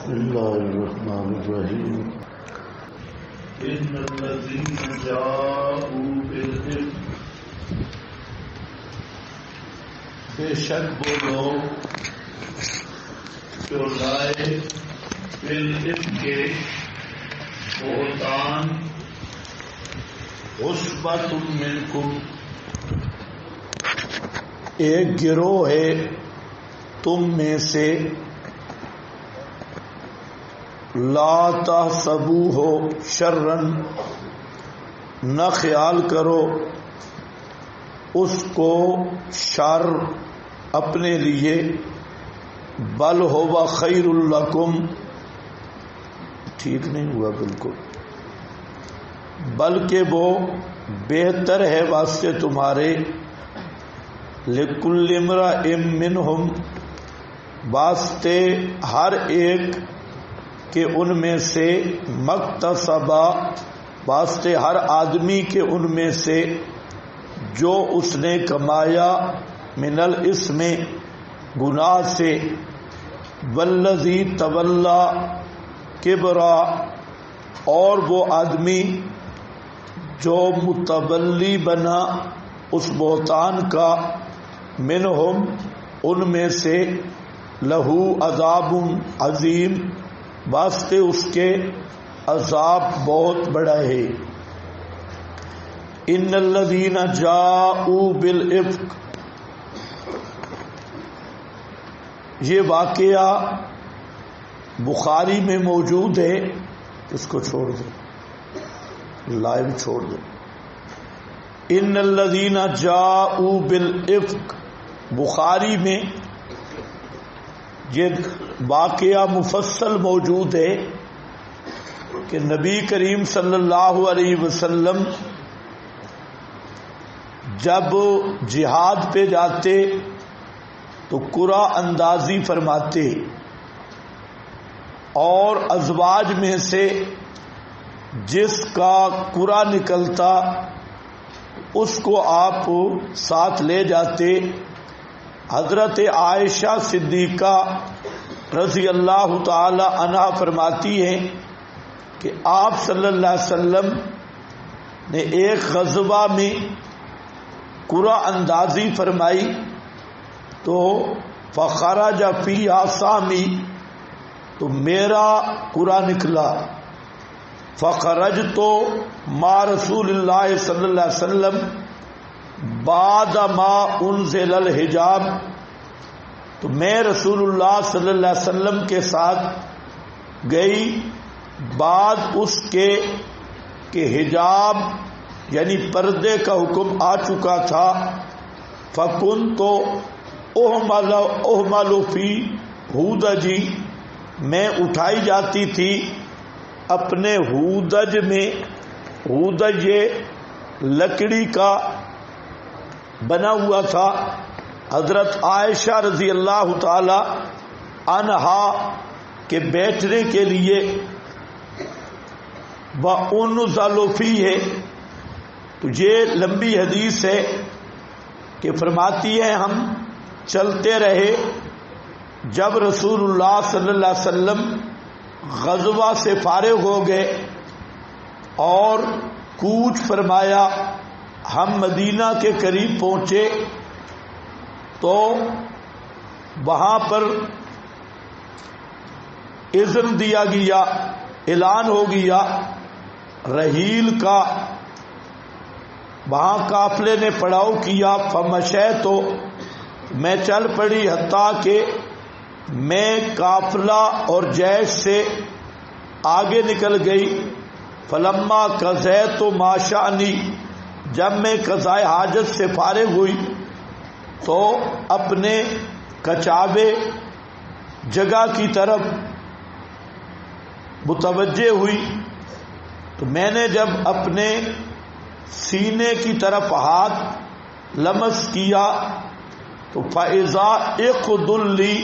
بسم اللہ الرحمن الرحیم ان الذین جاءوا بالافک، بے شک وہ لوگ جو لائے بالافک کے بہتان، عصبۃ منکم، ایک گروہ ہے تم میں سے، لا تحسبوہ شرًا، نہ خیال کرو اس کو شر اپنے لیے، بل ہوا خیر لکم، ٹھیک نہیں ہوا بالکل، بلکہ وہ بہتر ہے واسطے تمہارے، لکل امرئ منہم، واسطے ہر ایک کہ ان میں سے، مکتسبہ، واسطے ہر آدمی کے ان میں سے جو اس نے کمایا، من الاسم، گناہ سے، والذی تولی کبرا، اور وہ آدمی جو متولی بنا اس بہتان کا، منہم، ان میں سے، لہو عذاب عظیم، واسطے اس کے عذاب بہت بڑا ہے۔ ان الذین جاءوا بالافک، یہ واقعہ بخاری میں موجود ہے، اس کو چھوڑ دو، لائیو چھوڑ دو۔ ان الذین جاءوا بالافک، بخاری میں یہ واقعہ مفصل موجود ہے کہ نبی کریم صلی اللہ علیہ وسلم جب جہاد پہ جاتے تو قرعہ اندازی فرماتے، اور ازواج میں سے جس کا قرعہ نکلتا اس کو آپ ساتھ لے جاتے۔ حضرت عائشہ صدیقہ رضی اللہ تعالی عنہا فرماتی ہیں کہ آپ صلی اللہ علیہ وسلم نے ایک غزوہ میں قرعہ اندازی فرمائی تو فخرج فیہا سامی، تو میرا قرعہ نکلا، فخرجت مع رسول اللہ صلی اللہ علیہ وسلم بعد ما انزل الحجاب، تو میں رسول اللہ صلی اللہ علیہ وسلم کے ساتھ گئی بعد اس کے کہ حجاب یعنی پردے کا حکم آ چکا تھا۔ فکنت احمل فی ہودجی، میں اٹھائی جاتی تھی اپنے ہودج میں، ہودج یہ لکڑی کا بنا ہوا تھا۔ حضرت عائشہ رضی اللہ تعالی عنہا کے بیٹھنے کے لیے، وَأُنزَلُ فِيهِ، تو یہ لمبی حدیث ہے کہ فرماتی ہے ہم چلتے رہے، جب رسول اللہ صلی اللہ علیہ وسلم غزوہ سے فارغ ہو گئے اور کوچ فرمایا، ہم مدینہ کے قریب پہنچے تو وہاں پر اذن دیا گیا، اعلان ہو گیا رحیل کا، وہاں قافلے نے پڑاؤ کیا، فمشیت، تو میں چل پڑی، حتیٰ کہ میں قافلہ اور جیش سے آگے نکل گئی، فلما قضیت ما شأنی، جب میں قضائے حاجت سے فارغ ہوئی تو اپنے کچابے جگہ کی طرف متوجہ ہوئی، تو میں نے جب اپنے سینے کی طرف ہاتھ لمس کیا تو فَإِذَا عِقْدٌ لِّي،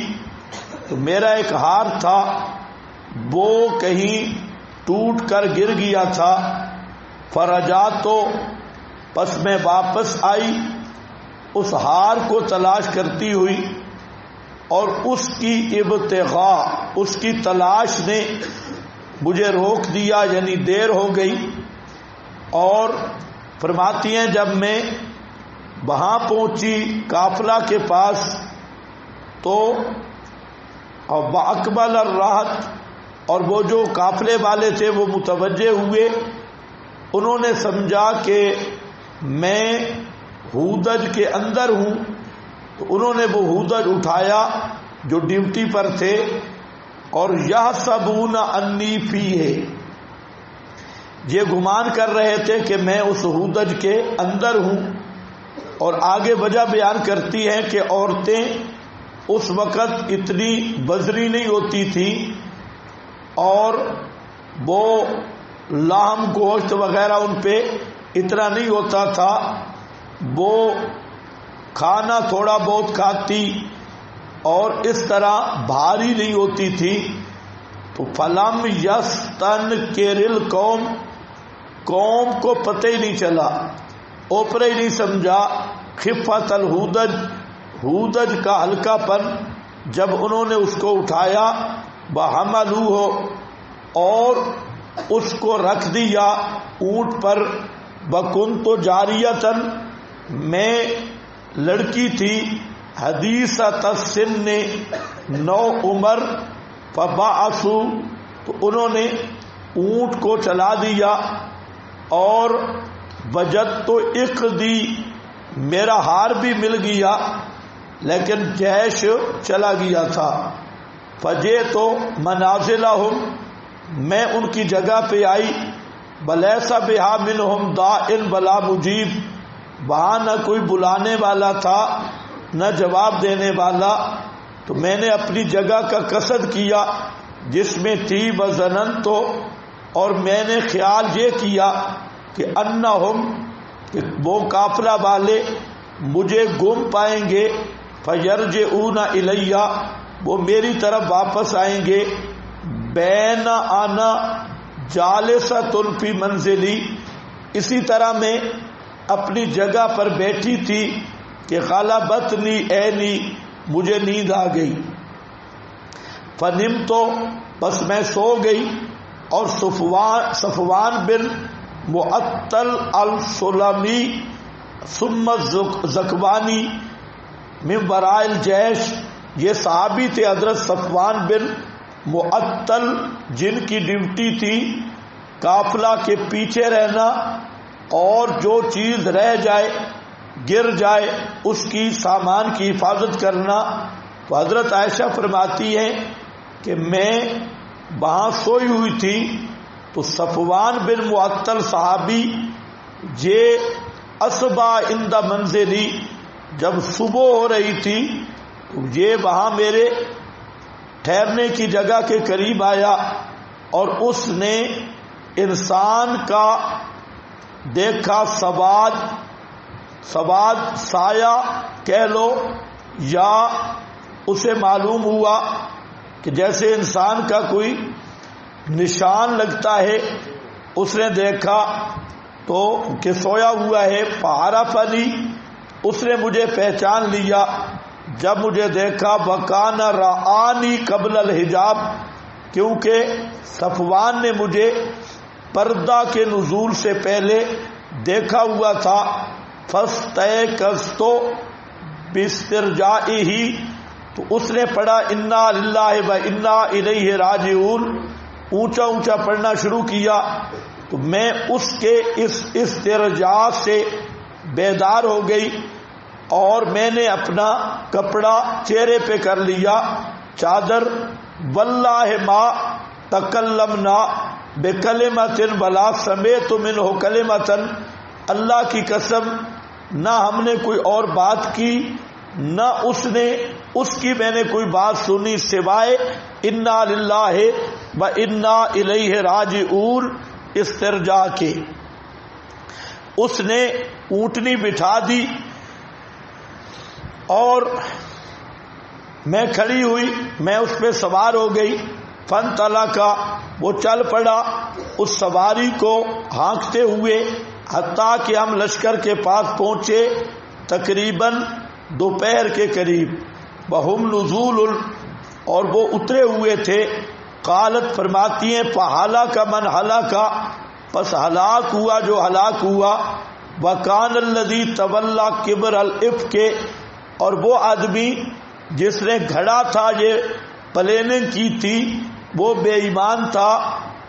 تو میرا ایک ہار تھا وہ کہیں ٹوٹ کر گر گیا تھا، فرجعت، پس میں واپس آئی اس ہار کو تلاش کرتی ہوئی، اور اس کی ابتغاء، اس کی تلاش نے مجھے روک دیا، یعنی دیر ہو گئی۔ اور فرماتی ہیں جب میں وہاں پہنچی قافلہ کے پاس تو اقبل الراحت، اور وہ جو قافلے والے تھے وہ متوجہ ہوئے، انہوں نے سمجھا کہ میں ہودج کے اندر ہوں، تو انہوں نے وہ ہودج اٹھایا جو ڈیوٹی پر تھے، اور یحسبون انی فیہ، یہ گمان کر رہے تھے کہ میں اس ہودج کے اندر ہوں۔ اور آگے وجہ بیان کرتی ہیں کہ عورتیں اس وقت اتنی بزری نہیں ہوتی تھی، اور وہ لحم گوشت وغیرہ ان پہ اتنا نہیں ہوتا تھا، وہ کھانا تھوڑا بہت کھاتی اور اس طرح بھاری نہیں ہوتی تھی۔ تو فلم یستنکر القوم، قوم کو پتہ ہی نہیں چلا، اوپر ہی نہیں سمجھا خفت الہودج، ہودج کا ہلکا پن، جب انہوں نے اس کو اٹھایا، وحملوہ، اور اس کو رکھ دیا اونٹ پر، وکنت جاریۃ، میں لڑکی تھی، حدیثۃ السن، نو عمر، فبعثوا، تو انہوں نے اونٹ کو چلا دیا، اور وجدت اقدی، میرا ہار بھی مل گیا، لیکن جیش چلا گیا تھا۔ فجئت منازلہم، میں ان کی جگہ پہ آئی، ولیس بہا منہم داع ولا مجیب، وہاں نہ کوئی بلانے والا تھا نہ جواب دینے والا۔ تو میں نے اپنی جگہ کا قصد کیا جس میں تھی، وظننت، اور میں نے خیال یہ کیا کہ انہم، کہ وہ قافلہ والے مجھے گم پائیں گے، فیرجعون الی، وہ میری طرف واپس آئیں گے، بین انا جالسۃ فی منزلی، اسی طرح میں اپنی جگہ پر بیٹھی تھی کہ غلبتنی عینی، مجھے نیند آ گئی، فنمت، بس میں سو گئی۔ اور صفوان بن معطل السلمی ثم زکوانی من ورائے الجیش، یہ صحابی تھے حضرت صفوان بن معطل، جن کی ڈیوٹی تھی قافلہ کے پیچھے رہنا، اور جو چیز رہ جائے گر جائے اس کی سامان کی حفاظت کرنا۔ تو حضرت عائشہ فرماتی ہیں کہ میں وہاں سوئی ہوئی تھی، تو صفوان بن معطل صحابی یہ اصبح عند منزلی، جب صبح ہو رہی تھی تو یہ وہاں میرے ٹھہرنے کی جگہ کے قریب آیا، اور اس نے انسان کا دیکھا، سواد سایہ کہہ لو، یا اسے معلوم ہوا کہ جیسے انسان کا کوئی نشان لگتا ہے، اس نے دیکھا تو کہ سویا ہوا ہے، فعرفنی، اس نے مجھے پہچان لیا جب مجھے دیکھا، وکان رآنی قبل الحجاب، کیونکہ صفوان نے مجھے پردہ کے نزول سے پہلے دیکھا ہوا تھا۔ فاستيقظت باسترجاعه، تو اس نے پڑھا انا للہ و انا الیہ راجعون، اونچا اونچا پڑھنا شروع کیا، تو میں اس کے اس استرجاع سے بیدار ہو گئی، اور میں نے اپنا کپڑا چہرے پہ کر لیا، چادر، واللہ ما تکلمنا بکلمۃ ولا سمعت منہ کلمۃ، اللہ کی قسم نہ ہم نے کوئی اور بات کی، نہ اس کی میں نے کوئی بات سنی سوائے انا للہ و انا الیہ راجعون استرجاع کے۔ اس نے اونٹنی بٹھا دی اور میں کھڑی ہوئی، میں اس پہ سوار ہو گئی، فانطلقا، وہ چل پڑا اس سواری کو ہانکتے ہوئے، حتیٰ کہ ہم لشکر کے پاس پہنچے، تقریباً دوپہر کے قریب، وہم نزول اور وہ اترے ہوئے تھے. قالت فرماتی ہیں فہلاک من ہلاک پس ہلاک ہوا جو ہلاک ہوا. وکان الذی تولی کبر الافک اور وہ آدمی جس نے گھڑا تھا یہ پلاننگ کی تھی وہ بے ایمان تھا.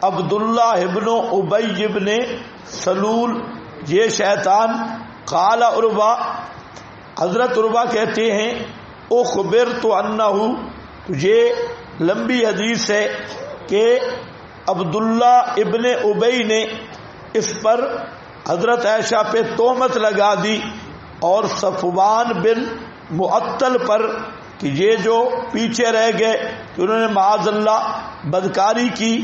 عبداللہ ابن ابی ابن سلول یہ شیطان. قال عروہ حضرت عروہ کہتے ہیں اخبرت انہ یہ لمبی حدیث ہے کہ عبداللہ ابن ابی نے اس پر حضرت عائشہ پہ تہمت لگا دی اور صفوان بن معطل پر کہ یہ جو پیچھے رہ گئے کہ انہوں نے معاذ اللہ بدکاری کی.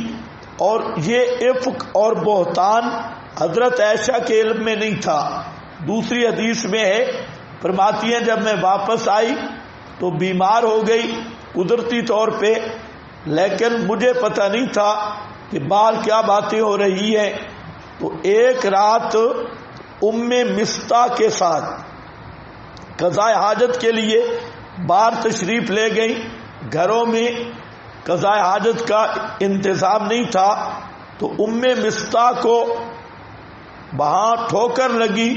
اور یہ افک اور بہتان حضرت عائشہ کے علم میں نہیں تھا. دوسری حدیث میں ہے فرماتی ہیں جب میں واپس آئی تو بیمار ہو گئی قدرتی طور پہ, لیکن مجھے پتہ نہیں تھا کہ باہر کیا باتیں ہو رہی ہیں. تو ایک رات ام مستہ کے ساتھ قضاء حاجت کے لیے باہر تشریف لے گئی. گھروں میں قضاء حاجت کا انتظام نہیں تھا تو ام مستہ کو وہاں ٹھوکر لگی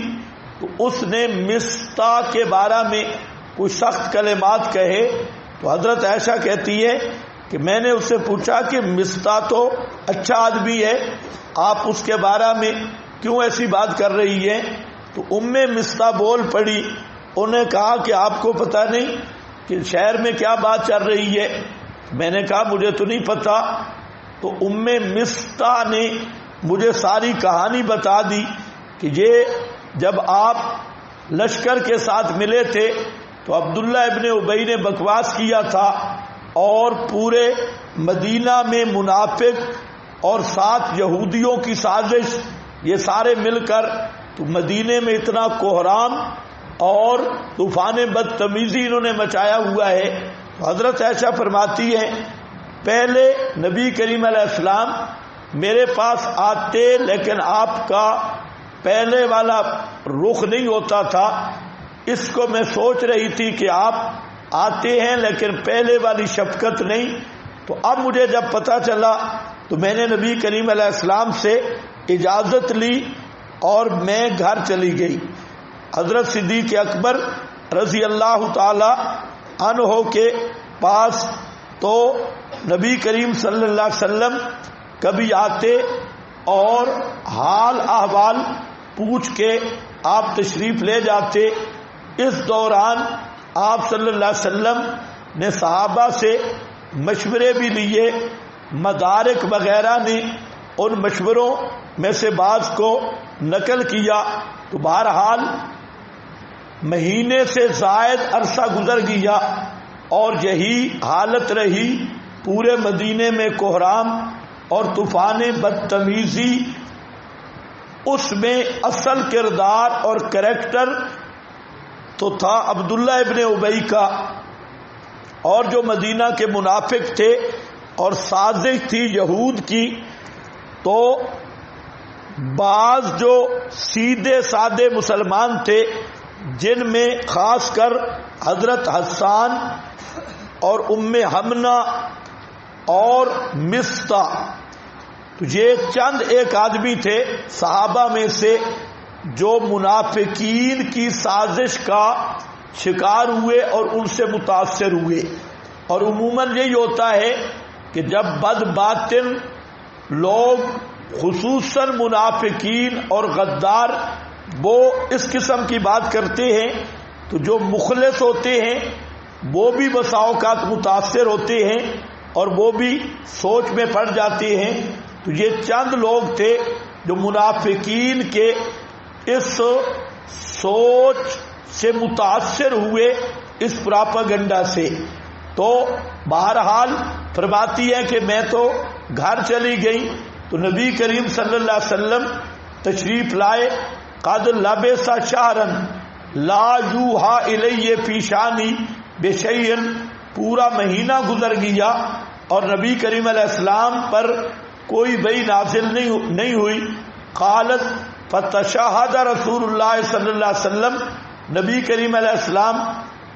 تو اس نے مستہ کے بارے میں کچھ سخت کلمات کہے. تو حضرت عائشہ کہتی ہے کہ میں نے اس سے پوچھا کہ مستہ تو اچھا آدمی ہے, آپ اس کے بارے میں کیوں ایسی بات کر رہی ہے؟ تو ام مستہ بول پڑی, انہیں کہا کہ آپ کو پتہ نہیں کہ شہر میں کیا بات چل رہی ہے؟ میں نے کہا مجھے تو نہیں پتا. تو ام مستہ نے مجھے ساری کہانی بتا دی کہ یہ جب آپ لشکر کے ساتھ ملے تھے تو عبداللہ ابن ابی نے بکواس کیا تھا اور پورے مدینہ میں منافق اور 7 یہودیوں کی سازش یہ سارے مل کر تو مدینے میں اتنا کوہرام اور طوفان بدتمیزی انہوں نے مچایا ہوا ہے. حضرت عائشہ فرماتی ہے پہلے نبی کریم علیہ السلام میرے پاس آتے لیکن آپ کا پہلے والا رخ نہیں ہوتا تھا. اس کو میں سوچ رہی تھی کہ آپ آتے ہیں لیکن پہلے والی شفقت نہیں. تو اب مجھے جب پتہ چلا تو میں نے نبی کریم علیہ السلام سے اجازت لی اور میں گھر چلی گئی. حضرت صدیق اکبر رضی اللہ تعالی عنہ کے پاس تو نبی کریم صلی اللہ علیہ وسلم کبھی آتے اور حال احوال پوچھ کے آپ تشریف لے جاتے. اس دوران آپ صلی اللہ علیہ وسلم نے صحابہ سے مشورے بھی لیے. مدارک وغیرہ نے ان مشوروں میں سے بعض کو نقل کیا. تو بہرحال مہینے سے زائد عرصہ گزر گیا اور یہی حالت رہی. پورے مدینے میں کوہرام اور طوفان بدتمیزی. اس میں اصل کردار اور کریکٹر تو تھا عبداللہ ابن ابی کا, اور جو مدینہ کے منافق تھے اور سازش تھی یہود کی. تو بعض جو سیدھے سادے مسلمان تھے جن میں خاص کر حضرت حسان اور ام حمنہ اور مستہ, تو یہ چند ایک آدمی تھے صحابہ میں سے جو منافقین کی سازش کا شکار ہوئے اور ان سے متاثر ہوئے. اور عموماً یہی ہوتا ہے کہ جب بد باطن لوگ خصوصاً منافقین اور غدار وہ اس قسم کی بات کرتے ہیں تو جو مخلص ہوتے ہیں وہ بھی بسا اوقات متاثر ہوتے ہیں اور وہ بھی سوچ میں پڑ جاتے ہیں. تو یہ چند لوگ تھے جو منافقین کے اس سوچ سے متاثر ہوئے, اس پراپاگنڈا سے. تو بہرحال فرماتی ہے کہ میں تو گھر چلی گئی تو نبی کریم صلی اللہ علیہ وسلم تشریف لائے. قد لبس شہرا لا یوحا الی فی شانی بشیء, پورا مہینہ گزر گیا اور نبی کریم علیہ السلام پر کوئی وحی نازل نہیں ہوئی. قالت فتشہد رسول اللہ صلی اللہ علیہ وسلم, نبی کریم علیہ السلام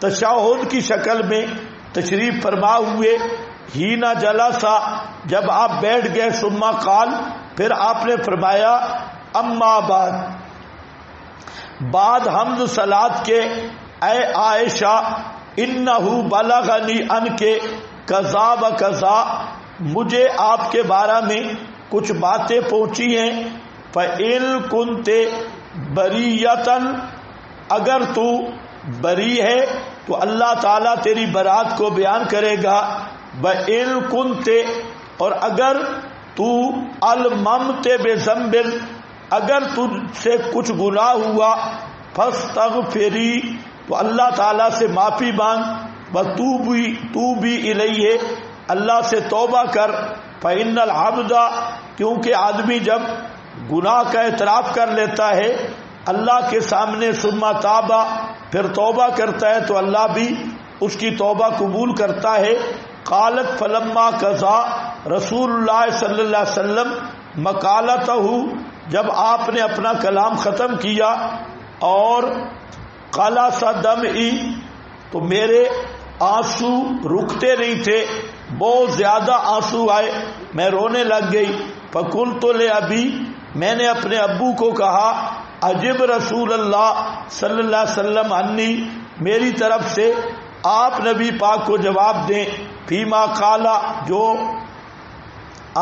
تشہد کی شکل میں تشریف فرما ہوئے. ہی نہ جلسا جب آپ بیٹھ گئے. ثم قال پھر آپ نے فرمایا اما بعد حمد صلات کے اے عائشہ انہو بلغنی ان کے قضا و قضا مجھے آپ کے بارے میں کچھ باتیں پہنچی ہیں. فَإِن كُنْتَ بَرِيَّةً اگر تو بری ہے تو اللہ تعالیٰ تیری برات کو بیان کرے گا. وَإِن كُنْتَ اور اگر تو الممت بذنب اگر تجھ سے کچھ گناہ ہوا فاستغفری تو اللہ تعالیٰ سے معافی مانگ. وَتُوبِي الیہ اللہ سے توبہ کر. فَإِنَّ الْعَبْدَ کیونکہ آدمی جب گناہ کا اعتراف کر لیتا ہے اللہ کے سامنے ثم تابا پھر توبہ کرتا ہے تو اللہ بھی اس کی توبہ قبول کرتا ہے. قالت فلما قضا رسول اللہ صلی اللہ علیہ وسلم مقالتہ جب آپ نے اپنا کلام ختم کیا اور قالا سا دمعی تو میرے آنسو رکتے نہیں تھے, بہت زیادہ آنسو آئے, میں رونے لگ گئی. فقلت لأبی میں نے اپنے ابو کو کہا عجب رسول اللہ صلی اللہ علیہ وسلم عنی میری طرف سے آپ نبی پاک کو جواب دیں. فیما قالا جو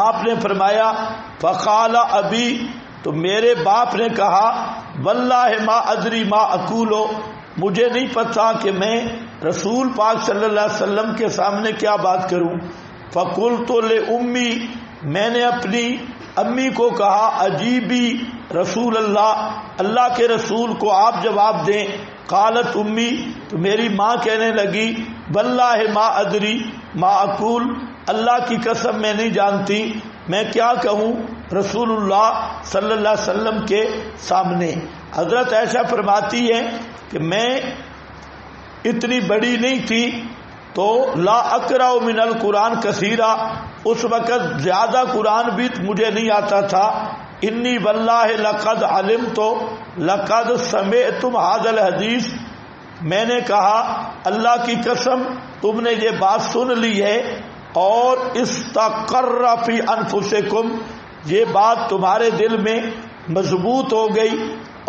آپ نے فرمایا. فقال ابی تو میرے باپ نے کہا واللہ ما ادری ما اقولو مجھے نہیں پتا کہ میں رسول پاک صلی اللہ علیہ وسلم کے سامنے کیا بات کروں. فقلت لأمی میں نے اپنی امی کو کہا عجیبی رسول اللہ کے رسول کو آپ جواب دیں. قالت امی تو میری ماں کہنے لگی واللہ ما ادری ما اقول اللہ کی قسم میں نہیں جانتی میں کیا کہوں رسول اللہ صلی اللہ علیہ وسلم کے سامنے. حضرت عائشہ فرماتی ہے کہ میں اتنی بڑی نہیں تھی تو لا اقرأ من القرآن کثیرا اس وقت زیادہ قرآن بھی مجھے نہیں آتا تھا. انی واللہ لقد علمت لقد سمعتم ھذا الحدیث میں نے کہا اللہ کی قسم تم نے یہ بات سن لی ہے اور استقر فی انفسکم یہ بات تمہارے دل میں مضبوط ہو گئی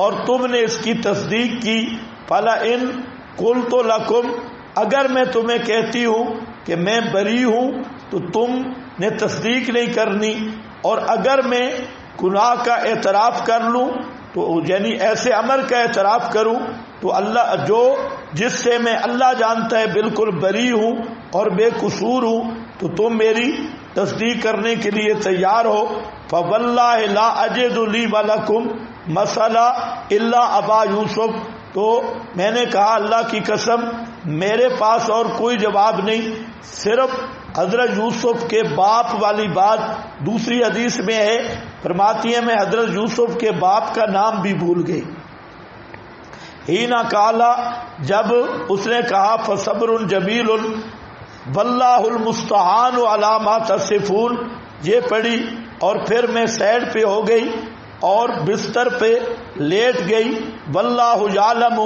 اور تم نے اس کی تصدیق کی. فلئن قلت لکم اگر میں تمہیں کہتی ہوں کہ میں بری ہوں تو تم نے تصدیق نہیں کرنی, اور اگر میں گناہ کا اعتراف کر لوں تو یعنی ایسے امر کا اعتراف کروں تو اللہ جو جس سے میں اللہ جانتا ہے بالکل بری ہوں اور بے قصور ہوں تو تم میری تصدیق کرنے کے لیے تیار ہو. فواللہ لا اجد لی ولکم مسئلہ الا ابا یوسف تو میں نے کہا اللہ کی قسم میرے پاس اور کوئی جواب نہیں صرف حضرت یوسف کے باپ والی بات. دوسری حدیث میں ہے فرماتی ہے میں حضرت یوسف کے باپ کا نام بھی بھول گئی. ہی نہ کالا جب اس نے کہا فصبر جمیل واللہ المستعان علی ما تصفون یہ پڑھی اور پھر میں سیڈ پہ ہو گئی اور بستر پہ لیٹ گئی. واللہ یعلم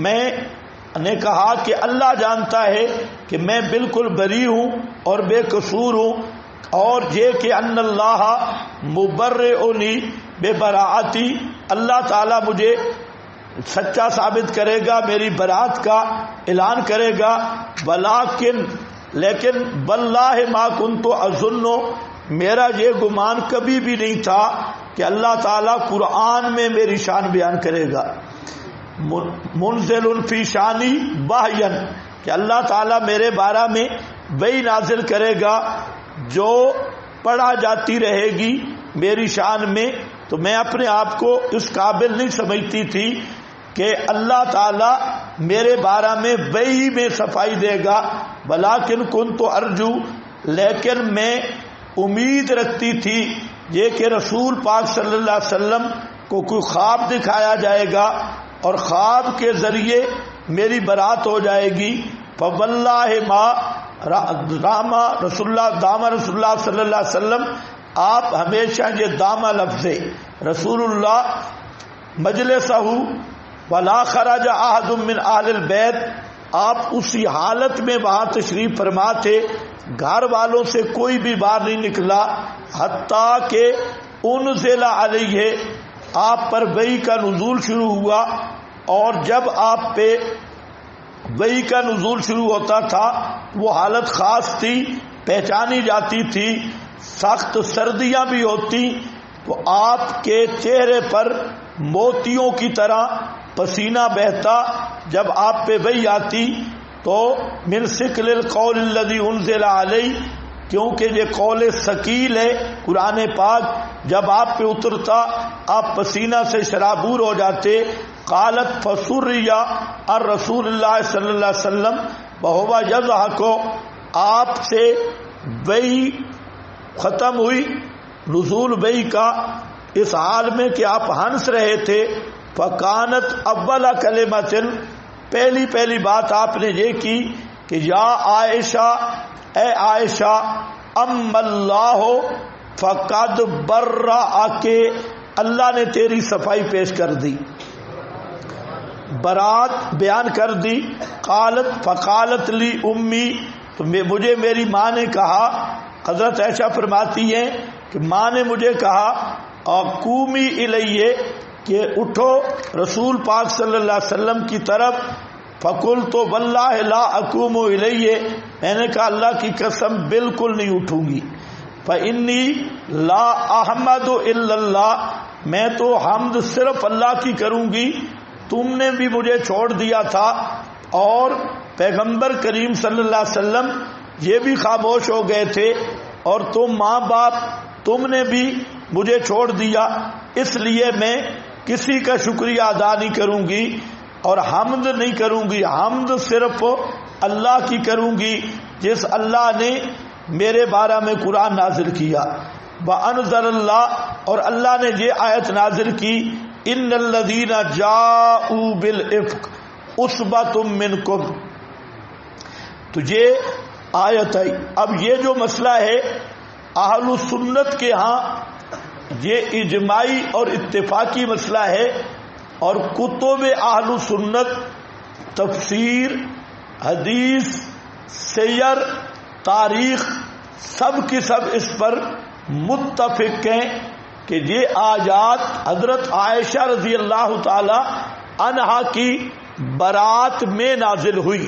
میں نے کہا کہ اللہ جانتا ہے کہ میں بالکل بری ہوں اور بے قصور ہوں, اور یہ کہ ان اللہ مبرئنی بے براعتی اللہ تعالیٰ مجھے سچا ثابت کرے گا میری برات کا اعلان کرے گا. لیکن واللہ ما کنت اظن میرا یہ گمان کبھی بھی نہیں تھا کہ اللہ تعالیٰ قرآن میں میری شان بیان کرے گا. منزل فی شانی وحیا کہ اللہ تعالیٰ میرے بارے میں وہی نازل کرے گا جو پڑھا جاتی رہے گی میری شان میں. تو میں اپنے آپ کو اس قابل نہیں سمجھتی تھی کہ اللہ تعالیٰ میرے بارے میں وحی میں صفائی دے گا. ولیکن کنت ارجو لیکن میں امید رکھتی تھی یہ کہ رسول پاک صلی اللہ علیہ وسلم کو کوئی خواب دکھایا جائے گا اور خواب کے ذریعے میری برات ہو جائے گی. فواللہ ما دام رسول اللہ صلی اللہ علیہ وسلم آپ ہمیشہ یہ دامہ لفظ رسول اللہ مجلسہ ولا خرج احد من اہل البیت آپ اسی حالت میں وہاں تشریف فرما تھے، گھر والوں سے کوئی بھی باہر نہیں نکلا، حتیٰ کہ انزل علیہ، آپ پر وحی کا نزول شروع ہوا، اور جب آپ پہ وحی کا نزول شروع ہوتا تھا وہ حالت خاص تھی، پہچانی جاتی تھی، سخت سردیاں بھی ہوتی تو آپ کے چہرے پر موتیوں کی طرح پسینہ بہتا، جب آپ پہ وحی آتی تو من ثقل القول الذی انزل علیہ، کیونکہ یہ قول ثقیل ہے قرآن پاک، جب آپ پہ اترتا آپ پسینہ سے شرابور ہو جاتے۔ قالت فسریا الرسول اللہ صلی اللہ علیہ وسلم وہو یضحک، آپ سے وحی ختم ہوئی، نزول وحی کا، اس حال میں کہ آپ ہنس رہے تھے۔ فکانت اول کلمۃ، پہلی بات آپ نے یہ کی کہ یا عائشہ، اے عائشہ، ام اللہ فقد برأک، اللہ نے تیری صفائی پیش کر دی، برات بیان کر دی۔ قالت فقالت لی امی، تو مجھے میری ماں نے کہا، حضرت عائشہ فرماتی ہیں کہ ماں نے مجھے کہا قومی الیہ، کہ اٹھو رسول پاک صلی اللہ علیہ وسلم کی طرف۔ فقلت واللہ لا اقوم الیہ، میں نے کہا اللہ کی قسم بالکل نہیں اٹھوں گی۔ فإنی لا احمد الا اللہ، میں تو حمد صرف اللہ کی کروں گی، تم نے بھی مجھے چھوڑ دیا تھا اور پیغمبر کریم صلی اللہ علیہ وسلم یہ بھی خاموش ہو گئے تھے، اور تم ماں باپ تم نے بھی مجھے چھوڑ دیا، اس لیے میں کسی کا شکریہ ادا نہیں کروں گی اور حمد نہیں کروں گی، حمد صرف اللہ کی کروں گی جس اللہ نے میرے بارے میں قرآن نازل کیا۔ وَأَنزَلَ اللَّهُ، اور اللہ نے یہ آیت نازل کی، ان الذین جاءوا بالافک عصبۃ منکم، تو یہ آیت ہے۔ اب یہ جو مسئلہ ہے اہل سنت کے ہاں یہ اجماعی اور اتفاقی مسئلہ ہے، اور کتب اہل سنت تفسیر، حدیث، سیر، تاریخ سب کی سب اس پر متفق ہیں کہ یہ آیات حضرت عائشہ رضی اللہ تعالی عنہا کی برات میں نازل ہوئی۔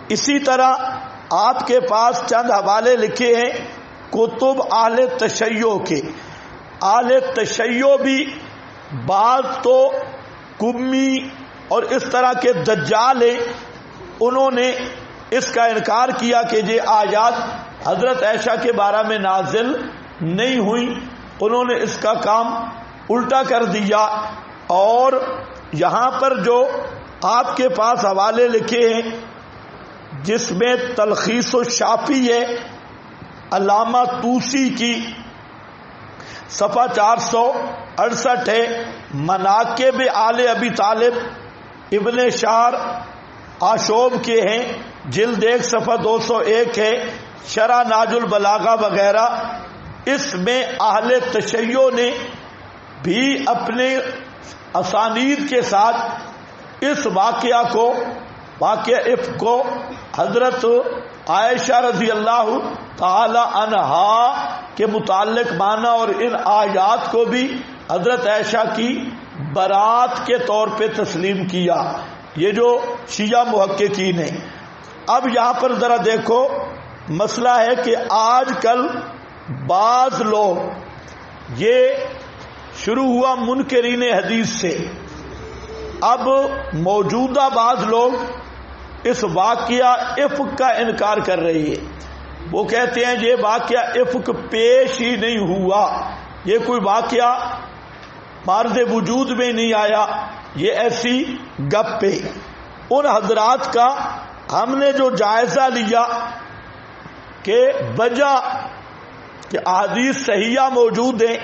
اسی طرح آپ کے پاس چند حوالے لکھے ہیں کتب اہل تشیع کے۔ اہل تشیع بھی بعض تو کمی اور اس طرح کے دجال ہیں، انہوں نے اس کا انکار کیا کہ یہ آیات حضرت عائشہ کے بارے میں نازل نہیں ہوئی، انہوں نے اس کا کام الٹا کر دیا۔ اور یہاں پر جو آپ کے پاس حوالے لکھے ہیں جس میں تلخیص الشافی ہے علامہ طوسی کی، صفحہ 468 ہے، مناقب آل ابی طالب ابن شار آشوب کے ہیں، جلد 1 صفحہ 201 ہے، شرح ناج البلاغہ وغیرہ۔ اس میں اہل تشیع نے بھی اپنے اسانید کے ساتھ اس واقعہ کو، واقعہ افک کو حضرت عائشہ رضی اللہ تعالی عنہا کے متعلق مانا، اور ان آیات کو بھی حضرت عائشہ کی برات کے طور پہ تسلیم کیا، یہ جو شیعہ محققین ہیں۔ اب یہاں پر ذرا دیکھو، مسئلہ ہے کہ آج کل بعض لوگ، یہ شروع ہوا منکرین حدیث سے، اب موجودہ بعض لوگ اس واقعہ افک کا انکار کر رہے ہیں۔ وہ کہتے ہیں یہ واقعہ افک پیش ہی نہیں ہوا، یہ کوئی واقعہ مارد وجود میں نہیں آیا، یہ ایسی گپ ہے۔ ان حضرات کا ہم نے جو جائزہ لیا کہ وجہ کہ احادیث صحیحہ موجود ہیں،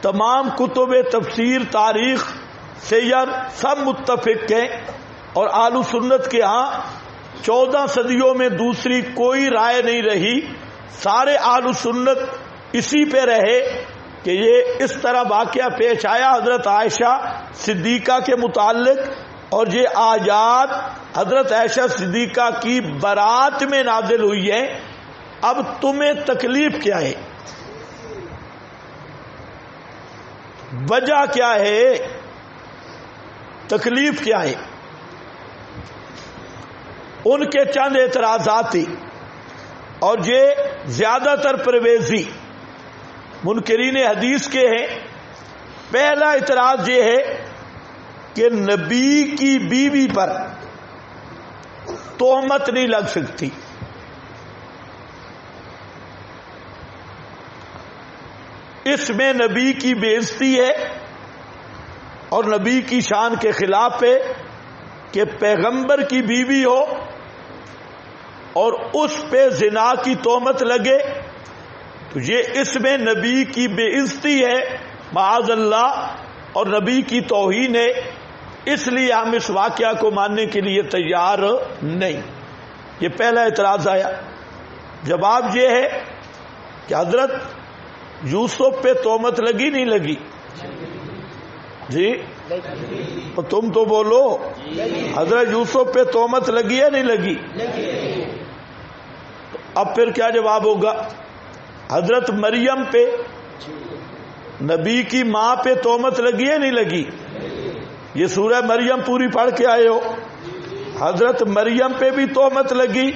تمام کتب تفسیر، تاریخ، سیر سب متفق ہیں، اور اہل سنت کے ہاں 14 صدیوں میں دوسری کوئی رائے نہیں رہی، سارے اہل سنت اسی پہ رہے کہ یہ اس طرح واقعہ پیش آیا حضرت عائشہ صدیقہ کے متعلق، اور یہ آیات حضرت عائشہ صدیقہ کی برات میں نازل ہوئی ہے، اب تمہیں تکلیف کیا ہے؟ وجہ کیا ہے؟ تکلیف کیا ہے؟ ان کے چند اعتراضات تھے، اور یہ زیادہ تر پرویزی منکرین حدیث کے ہیں۔ پہلا اعتراض یہ ہے کہ نبی کی بیوی پر تہمت نہیں لگ سکتی۔ اس میں نبی کی بے عزتی ہے اور نبی کی شان کے خلاف ہے کہ پیغمبر کی بیوی ہو اور اس پہ زنا کی تہمت لگے، تو یہ اس میں نبی کی بے عزتی ہے معاذ اللہ، اور نبی کی توہین ہے۔ اس لیے ہم اس واقعہ کو ماننے کے لیے تیار نہیں۔ یہ پہلا اعتراض آیا۔ جواب یہ ہے کہ حضرت یوسف پہ تہمت لگی نہیں لگی؟ جی تم تو بولو، حضرت یوسف پہ تہمت لگی ہے نہیں لگی؟ اب پھر کیا جواب ہوگا؟ حضرت مریم پہ، نبی کی ماں پہ تہمت لگی ہے نہیں لگی؟ یہ سورہ مریم پوری پڑھ کے آئے ہو، حضرت مریم پہ بھی تہمت لگی،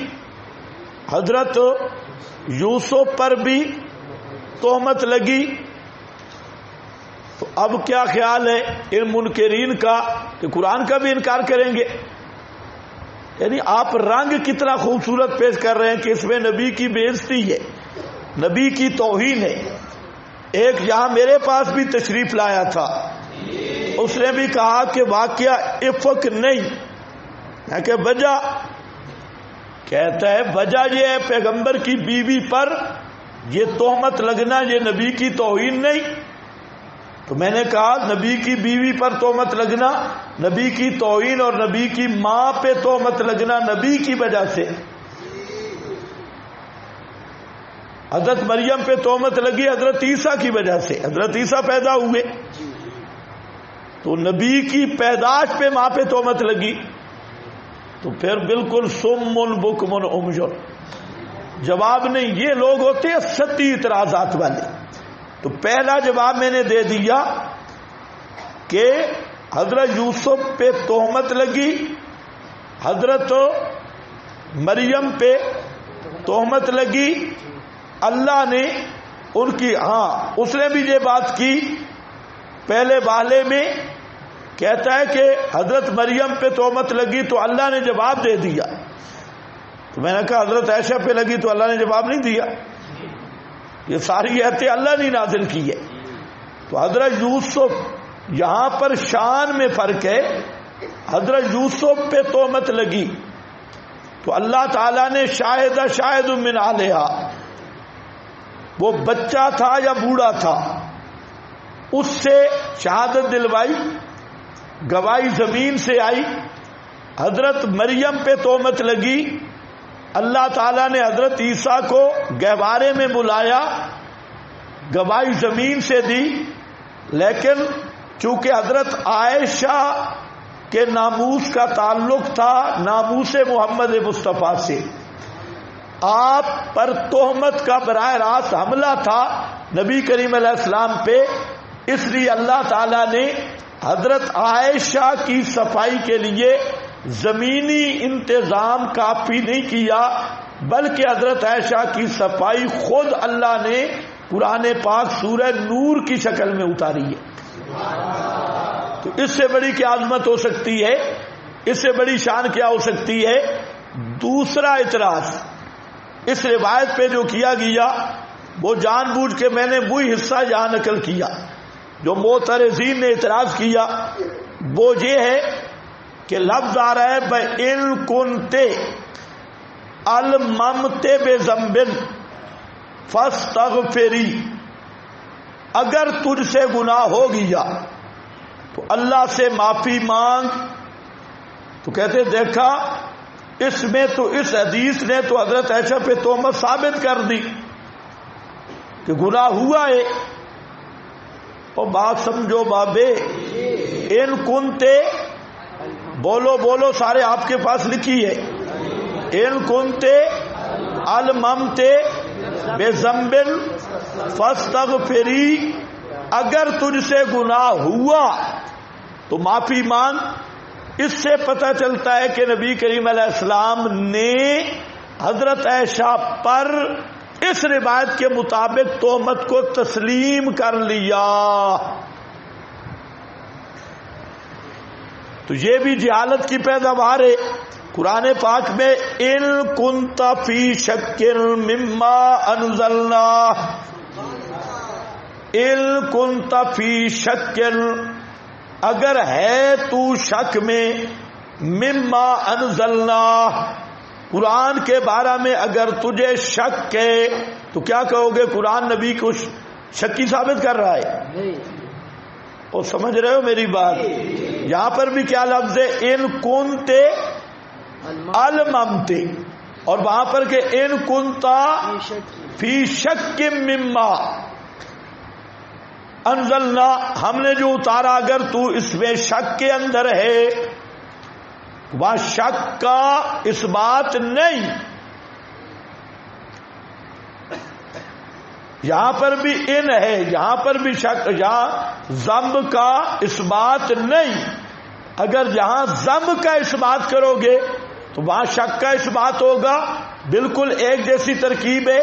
حضرت یوسف پر بھی تہمت لگی۔ تو اب کیا خیال ہے ان منکرین کا کہ قرآن کا بھی انکار کریں گے؟ یعنی آپ رنگ کتنا خوبصورت پیش کر رہے ہیں کہ اس میں نبی کی بے عزتی ہے، نبی کی توہین ہے۔ ایک یہاں میرے پاس بھی تشریف لایا تھا، اس نے بھی کہا کہ واقعہ افق نہیں ہے کہ وجہ، کہتا ہے وجہ یہ ہے پیغمبر کی بیوی پر یہ تہمت لگنا، یہ نبی کی توہین نہیں۔ تو میں نے کہا نبی کی بیوی پر تہمت لگنا نبی کی توہین، اور نبی کی ماں پہ تہمت لگنا نبی کی وجہ سے۔ حضرت مریم پہ تہمت لگی حضرت عیسیٰ کی وجہ سے، حضرت عیسیٰ پیدا ہوئے، تو نبی کی پیدائش پہ ماں پہ تہمت لگی، تو پھر بالکل سمن بکمن عمجن، جواب نہیں۔ یہ لوگ ہوتے ہیں سطحی اعتراضات والے۔ تو پہلا جواب میں نے دے دیا کہ حضرت یوسف پہ تہمت لگی، حضرت مریم پہ تہمت لگی، اللہ نے ان کی، اس نے بھی یہ بات کی پہلے والے میں، کہتا ہے کہ حضرت مریم پہ تہمت لگی تو اللہ نے جواب دے دیا۔ تو میں نے کہا حضرت عائشہ پہ لگی تو اللہ نے جواب نہیں دیا؟ یہ ساری آیتیں اللہ نے نازل کی ہے۔ تو حضرت یوسف، یہاں پر شان میں فرق ہے، حضرت یوسف پہ تہمت لگی تو اللہ تعالیٰ نے شاہد من علیہا، وہ بچہ تھا یا بوڑھا تھا، اس سے شہادت دلوائی، گواہی زمین سے آئی۔ حضرت مریم پہ تہمت لگی، اللہ تعالیٰ نے حضرت عیسیٰ کو گہوارے میں بلایا، گواہی زمین سے دی، لیکن چونکہ حضرت عائشہ کے ناموس کا تعلق تھا ناموس محمد مصطفیٰ سے، آپ پر تہمت کا براہ راست حملہ تھا نبی کریم علیہ السلام پہ، اس لیے اللہ تعالیٰ نے حضرت عائشہ کی صفائی کے لیے زمینی انتظام کافی نہیں کیا، بلکہ حضرت عائشہ کی صفائی خود اللہ نے قرآن پاک سورہ نور کی شکل میں اتاری ہے۔ تو اس سے بڑی کیا عظمت ہو سکتی ہے، اس سے بڑی شان کیا ہو سکتی ہے؟ دوسرا اعتراض اس روایت پہ جو کیا گیا، وہ جان بوجھ کے میں نے وہی حصہ یہاں نقل کیا جو معترضین نے اعتراض کیا، وہ یہ ہے کہ لفظ آ رہا ہے بِإِن كُنتِ الممت بذنب فاستغفری، اگر تجھ سے گناہ ہو گیا تو اللہ سے معافی مانگ۔ تو کہتے دیکھا اس میں تو اس حدیث نے تو حضرت عائشہ پہ تہمت ثابت کر دی کہ گناہ ہوا ہے۔ اور بات سمجھو بابے، ان کنتے بولو بولو سارے آپ کے پاس لکھی ہے. ان کنتے الممتے بے ذنبن فاستغفری، اگر تجھ سے گناہ ہوا تو معافی مانگ. اس سے پتہ چلتا ہے کہ نبی کریم علیہ السلام نے حضرت عائشہ پر اس روایت کے مطابق تہمت کو تسلیم کر لیا. تو یہ بھی جہالت کی پیداوار ہے. قرآن پاک میں ان کنت فی شک مما انزلنا، ان کنت فی شک، اگر ہے تو شک میں، مما انزلنا، قرآن کے بارے میں اگر تجھے شک ہے تو کیا کہو گے؟ قرآن نبی کو شکی ثابت کر رہا ہے. اور سمجھ رہے ہو میری بات؟ یہاں پر بھی کیا لفظ ہے؟ ان کنتے الممتے، اور وہاں پر کہ ان کنتا فی شک مما انزلنا، ہم نے جو اتارا اگر تو اس میں شک کے اندر ہے، وہاں شک کا اس بات نہیں. یہاں پر بھی ان ہے، یہاں پر بھی شک، یہاں ذنب کا اس بات نہیں. اگر جہاں ذنب کا اس بات کرو گے تو وہاں شک کا اس بات ہوگا. بالکل ایک جیسی ترکیب ہے.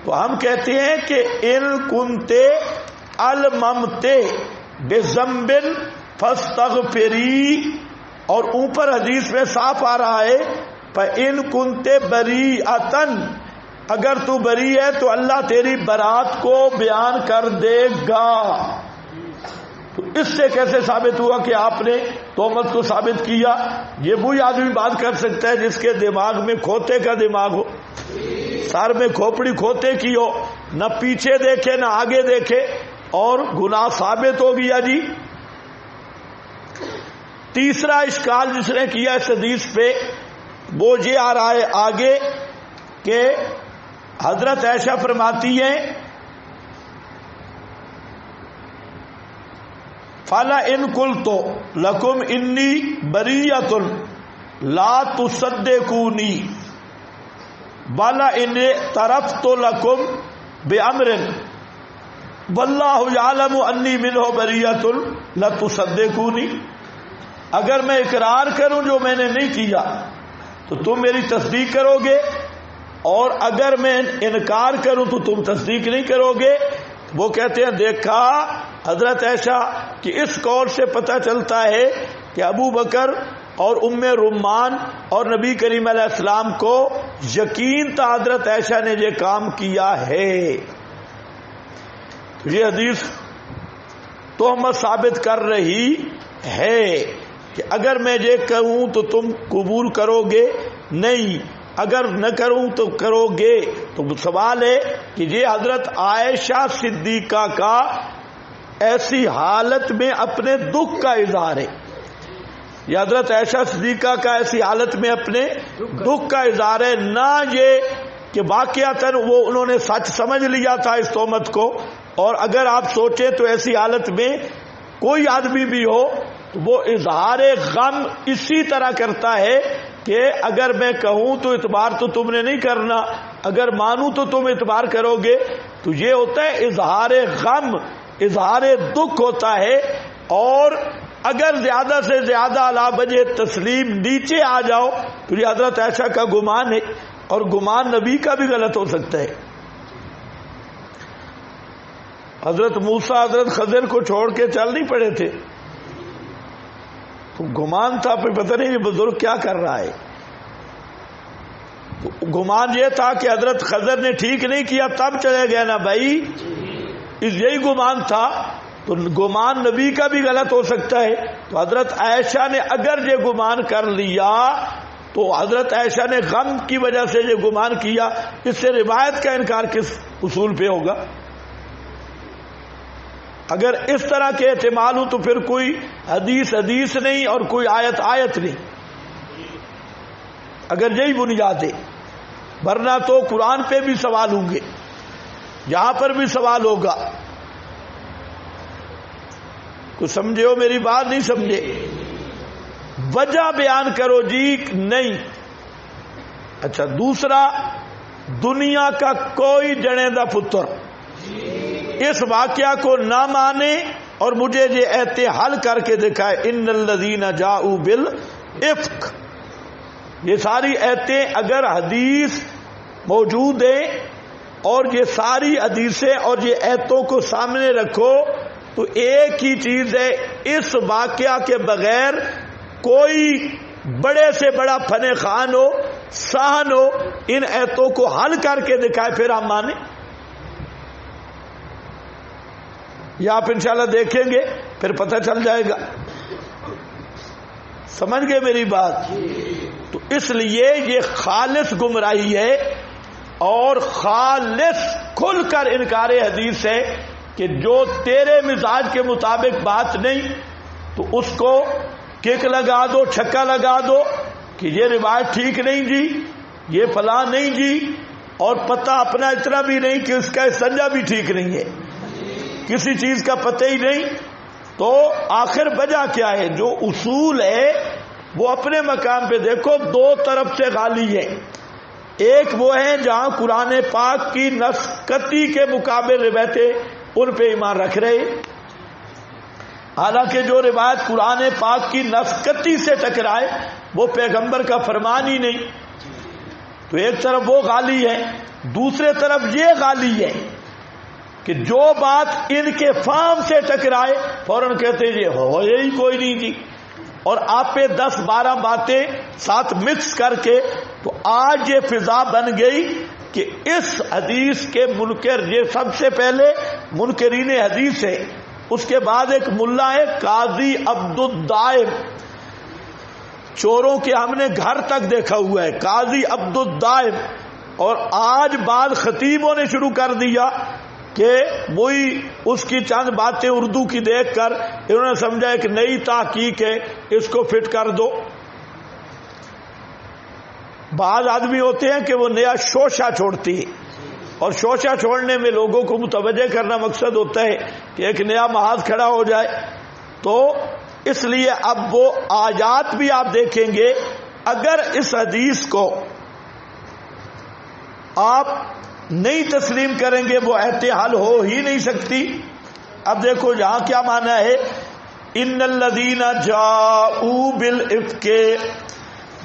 تو ہم کہتے ہیں کہ ان کنتے الممتے بے ذنبن فاستغفری، اور اوپر حدیث میں صاف آ رہا ہے فَإِن كُنْتَ بَرِيئَةً، اگر تو بری ہے تو اللہ تیری برات کو بیان کر دے گا. تو اس سے کیسے ثابت ہوا کہ آپ نے تہمت کو ثابت کیا؟ یہ وہی آدمی بات کر سکتا ہے جس کے دماغ میں کھوتے کا دماغ ہو، سر میں کھوپڑی کھوتے کی ہو، نہ پیچھے دیکھے نہ آگے دیکھے، اور گناہ ثابت ہو گیا. جی تیسرا اشکال جس نے کیا اس حدیث پہ وہ یہ آ رہا ہے آگے کہ حضرت عائشہ فرماتی ہیں فَلَا إِن قُلْتُ لَكُمْ إِنِّي بَرِيَّةٌ لَا تُصَدِّقُونِي وَلَا إِنْ اعْتَرَفْتُ لَكُمْ بِأَمْرٍ وَاللَّهُ يَعْلَمُ أَنِّي مِنْهُ بَرِيَّةٌ لَتُصَدِّقُونِی، اگر میں اقرار کروں جو میں نے نہیں کیا تو تم میری تصدیق کرو گے، اور اگر میں انکار کروں تو تم تصدیق نہیں کرو گے. وہ کہتے ہیں دیکھا حضرت عائشہ کہ اس قول سے پتہ چلتا ہے کہ ابو بکر اور ام رمان اور نبی کریم علیہ السلام کو یقین تھا حضرت عائشہ نے یہ کام کیا ہے. یہ حدیث تہمت ثابت کر رہی ہے کہ اگر میں یہ کہوں تو تم قبول کرو گے نہیں، اگر نہ کروں تو کرو گے. تو سوال ہے کہ یہ حضرت عائشہ صدیقہ کا ایسی حالت میں اپنے دکھ کا اظہار ہے، یہ حضرت عائشہ صدیقہ کا ایسی حالت میں اپنے دکھ کا اظہار ہے، نہ یہ کہ واقعتاً وہ انہوں نے سچ سمجھ لیا تھا اس تہمت کو. اور اگر آپ سوچیں تو ایسی حالت میں کوئی آدمی بھی ہو تو وہ اظہار غم اسی طرح کرتا ہے کہ اگر میں کہوں تو اعتبار تو تم نے نہیں کرنا، اگر مانوں تو تم اعتبار کرو گے. تو یہ ہوتا ہے اظہار غم، اظہار دکھ ہوتا ہے. اور اگر زیادہ سے زیادہ علی وجہ تسلیم نیچے آ جاؤ تو یہ حضرت عائشہ کا گمان ہے، اور گمان نبی کا بھی غلط ہو سکتا ہے. حضرت موسیٰ حضرت خضر کو چھوڑ کے چل نہیں پڑے تھے، تو گمان تھا، پھر پتہ نہیں یہ بزرگ کیا کر رہا ہے. گمان یہ تھا کہ حضرت خضر نے ٹھیک نہیں کیا تب چلے گئے نا بھائی، یہی گمان تھا. تو گمان نبی کا بھی غلط ہو سکتا ہے. تو حضرت عائشہ نے اگر یہ گمان کر لیا تو حضرت عائشہ نے غم کی وجہ سے یہ گمان کیا، اس سے روایت کا انکار کس اصول پہ ہوگا؟ اگر اس طرح کے احتمال ہو تو پھر کوئی حدیث حدیث نہیں اور کوئی آیت آیت نہیں، اگر یہی بنیاد ہے. ورنہ تو قرآن پہ بھی سوال ہوں گے، یہاں پر بھی سوال ہوگا. کچھ سمجھے ہو میری بات؟ نہیں سمجھے؟ وجہ بیان کرو جی نہیں. اچھا دوسرا، دنیا کا کوئی جنے دا پتر اس واقعہ کو نہ مانے اور مجھے یہ ایتے حل کر کے دکھائے. ان الذین جاؤوا بالافک، یہ ساری ایتیں اگر حدیث موجود ہیں اور یہ ساری حدیثیں اور یہ ایتوں کو سامنے رکھو تو ایک ہی چیز ہے، اس واقعہ کے بغیر کوئی بڑے سے بڑا فن خان ہو، سہن ہو، ان ایتوں کو حل کر کے دکھائے پھر ہم مانیں. یہ آپ انشاءاللہ دیکھیں گے پھر پتہ چل جائے گا. سمجھ گئے میری بات؟ تو اس لیے یہ خالص گمراہی ہے اور خالص کھل کر انکار حدیث ہے کہ جو تیرے مزاج کے مطابق بات نہیں تو اس کو کک لگا دو، چھکا لگا دو کہ یہ روایت ٹھیک نہیں جی، یہ فلاں نہیں جی، اور پتہ اپنا اتنا بھی نہیں کہ اس کا استنجا بھی ٹھیک نہیں ہے، کسی چیز کا پتہ ہی نہیں. تو آخر وجہ کیا ہے؟ جو اصول ہے وہ اپنے مقام پہ دیکھو دو طرف سے غالی ہے. ایک وہ ہے جہاں قرآن پاک کی نسقطی کے مقابل روایتیں ان پہ ایمان رکھ رہے، حالانکہ جو روایت قرآن پاک کی نسقطی سے ٹکرائے وہ پیغمبر کا فرمان ہی نہیں. تو ایک طرف وہ غالی ہے، دوسرے طرف یہ غالی ہے کہ جو بات ان کے فہم سے ٹکرائے فوراً کہتے ہیں یہ ہو یہی کوئی نہیں جی، اور آپ پہ 10-12 باتیں ساتھ مکس کر کے. تو آج یہ فضا بن گئی کہ اس حدیث کے منکر، یہ سب سے پہلے منکرین حدیث ہے، اس کے بعد ایک ملا ہے قاضی عبد الدائم، چوروں کے ہم نے گھر تک دیکھا ہوا ہے قاضی عبد الدائم. اور آج بعد خطیبوں نے شروع کر دیا کہ وہی اس کی چند باتیں اردو کی دیکھ کر انہوں نے سمجھا ایک نئی تحقیق ہے، اس کو فٹ کر دو. بعض آدمی ہوتے ہیں کہ وہ نیا شوشہ چھوڑتی ہے، اور شوشہ چھوڑنے میں لوگوں کو متوجہ کرنا مقصد ہوتا ہے کہ ایک نیا محاذ کھڑا ہو جائے. تو اس لیے اب وہ آیات بھی آپ دیکھیں گے، اگر اس حدیث کو آپ نہیں تسلیم کریں گے وہ ایتیں حل ہو ہی نہیں سکتی. اب دیکھو یہاں کیا معنی ہے، ان الذین جاؤوا بالافک،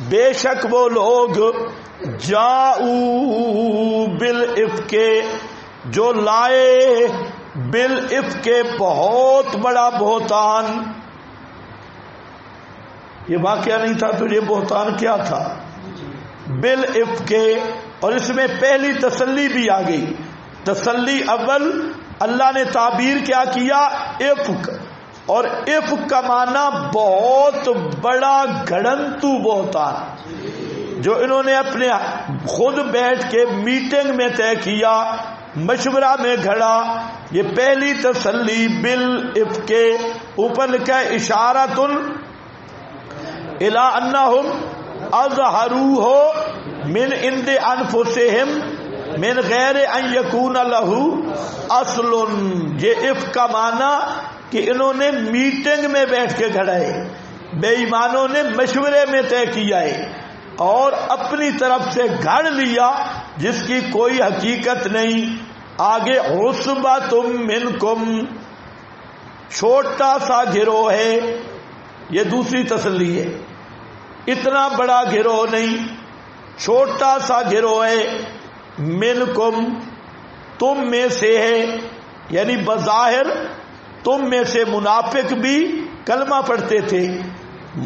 بے شک وہ لوگ جاؤوا بالافک جو لائے بالافک بہت بڑا بہتان. یہ واقعہ نہیں تھا تو یہ بہتان کیا تھا؟ بالافک. اور اس میں پہلی تسلی بھی آ گئی. تسلی اول اللہ نے تعبیر کیا کیا؟ افک. اور افک کا معنی بہت بڑا گھڑنتو بہتان، جو انہوں نے اپنے خود بیٹھ کے میٹنگ میں طے کیا، مشورہ میں گھڑا. یہ پہلی تسلی بالافک. اوپر لکھا ہے اشارۃ الی انہم اظہروہ من عند انفسہم من غیر ان یکون لہ اصل. یہ افک کا معنی کہ انہوں نے میٹنگ میں بیٹھ کے گھڑا ہے، بے ایمانوں نے مشورے میں طے کیا ہے اور اپنی طرف سے گھڑ لیا جس کی کوئی حقیقت نہیں. آگے عصبۃ منکم، چھوٹا سا گروہ ہے. یہ دوسری تسلی ہے. اتنا بڑا گروہ نہیں، چھوٹا سا گروہ ہے. منکم، تم میں سے ہے، یعنی بظاہر تم میں سے منافق بھی کلمہ پڑھتے تھے.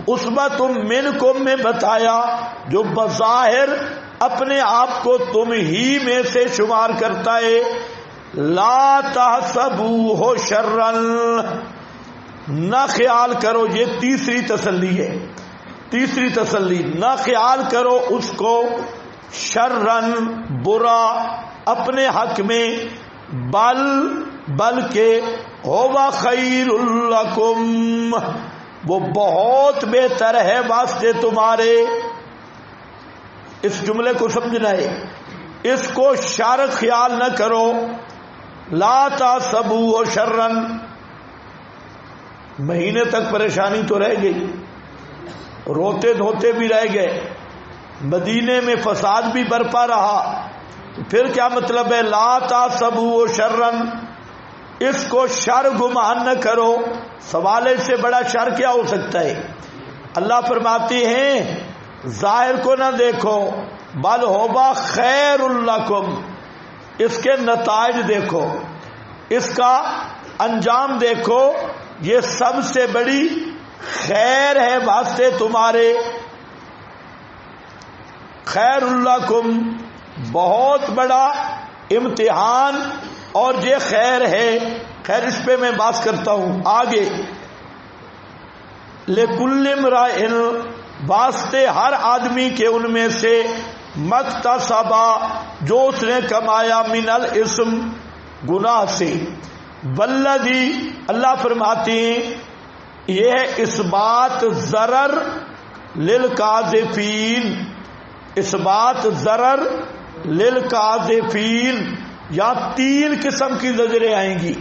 عصبۃ منکم میں بتایا جو بظاہر اپنے آپ کو تم ہی میں سے شمار کرتا ہے. لا تحسبوہ شرا، نہ خیال کرو، یہ تیسری تسلی ہے. تیسری تسلی، نہ خیال کرو اس کو شرن برا اپنے حق میں، بلکہ ہوا خیر لکم، وہ بہت بہتر ہے واسطے تمہارے. اس جملے کو سمجھنا ہے، اس کو شر خیال نہ کرو. لا تحسبوہ شرن، مہینے تک پریشانی تو رہ گئی. روتے دھوتے بھی رہ گئے، مدینے میں فساد بھی برپا رہا، پھر کیا مطلب ہے؟ لا تحسبوا شرًا، اس کو شر گمان نہ کرو۔ سوال سے بڑا شر کیا ہو سکتا ہے؟ اللہ فرماتے ہیں ظاہر کو نہ دیکھو، بل ہوبا خیر لکم، اس کے نتائج دیکھو، اس کا انجام دیکھو، یہ سب سے بڑی خیر ہے واسطے تمہارے۔ خیر لکم، بہت بڑا امتحان اور یہ خیر ہے۔ خیر اس پہ میں بات کرتا ہوں آگے۔ لِكُلِّ امْرَئٍ، واسطے ہر آدمی کے ان میں سے، مکتسب، جو اس نے کمایا، من الاسم، گناہ سے، والذی، اللہ فرماتے ہیں یہ ہے اثبات ضرر للقاذفین، اثبات ضرر للقاذفین۔ یہاں تین قسم کی زجریں آئیں گی۔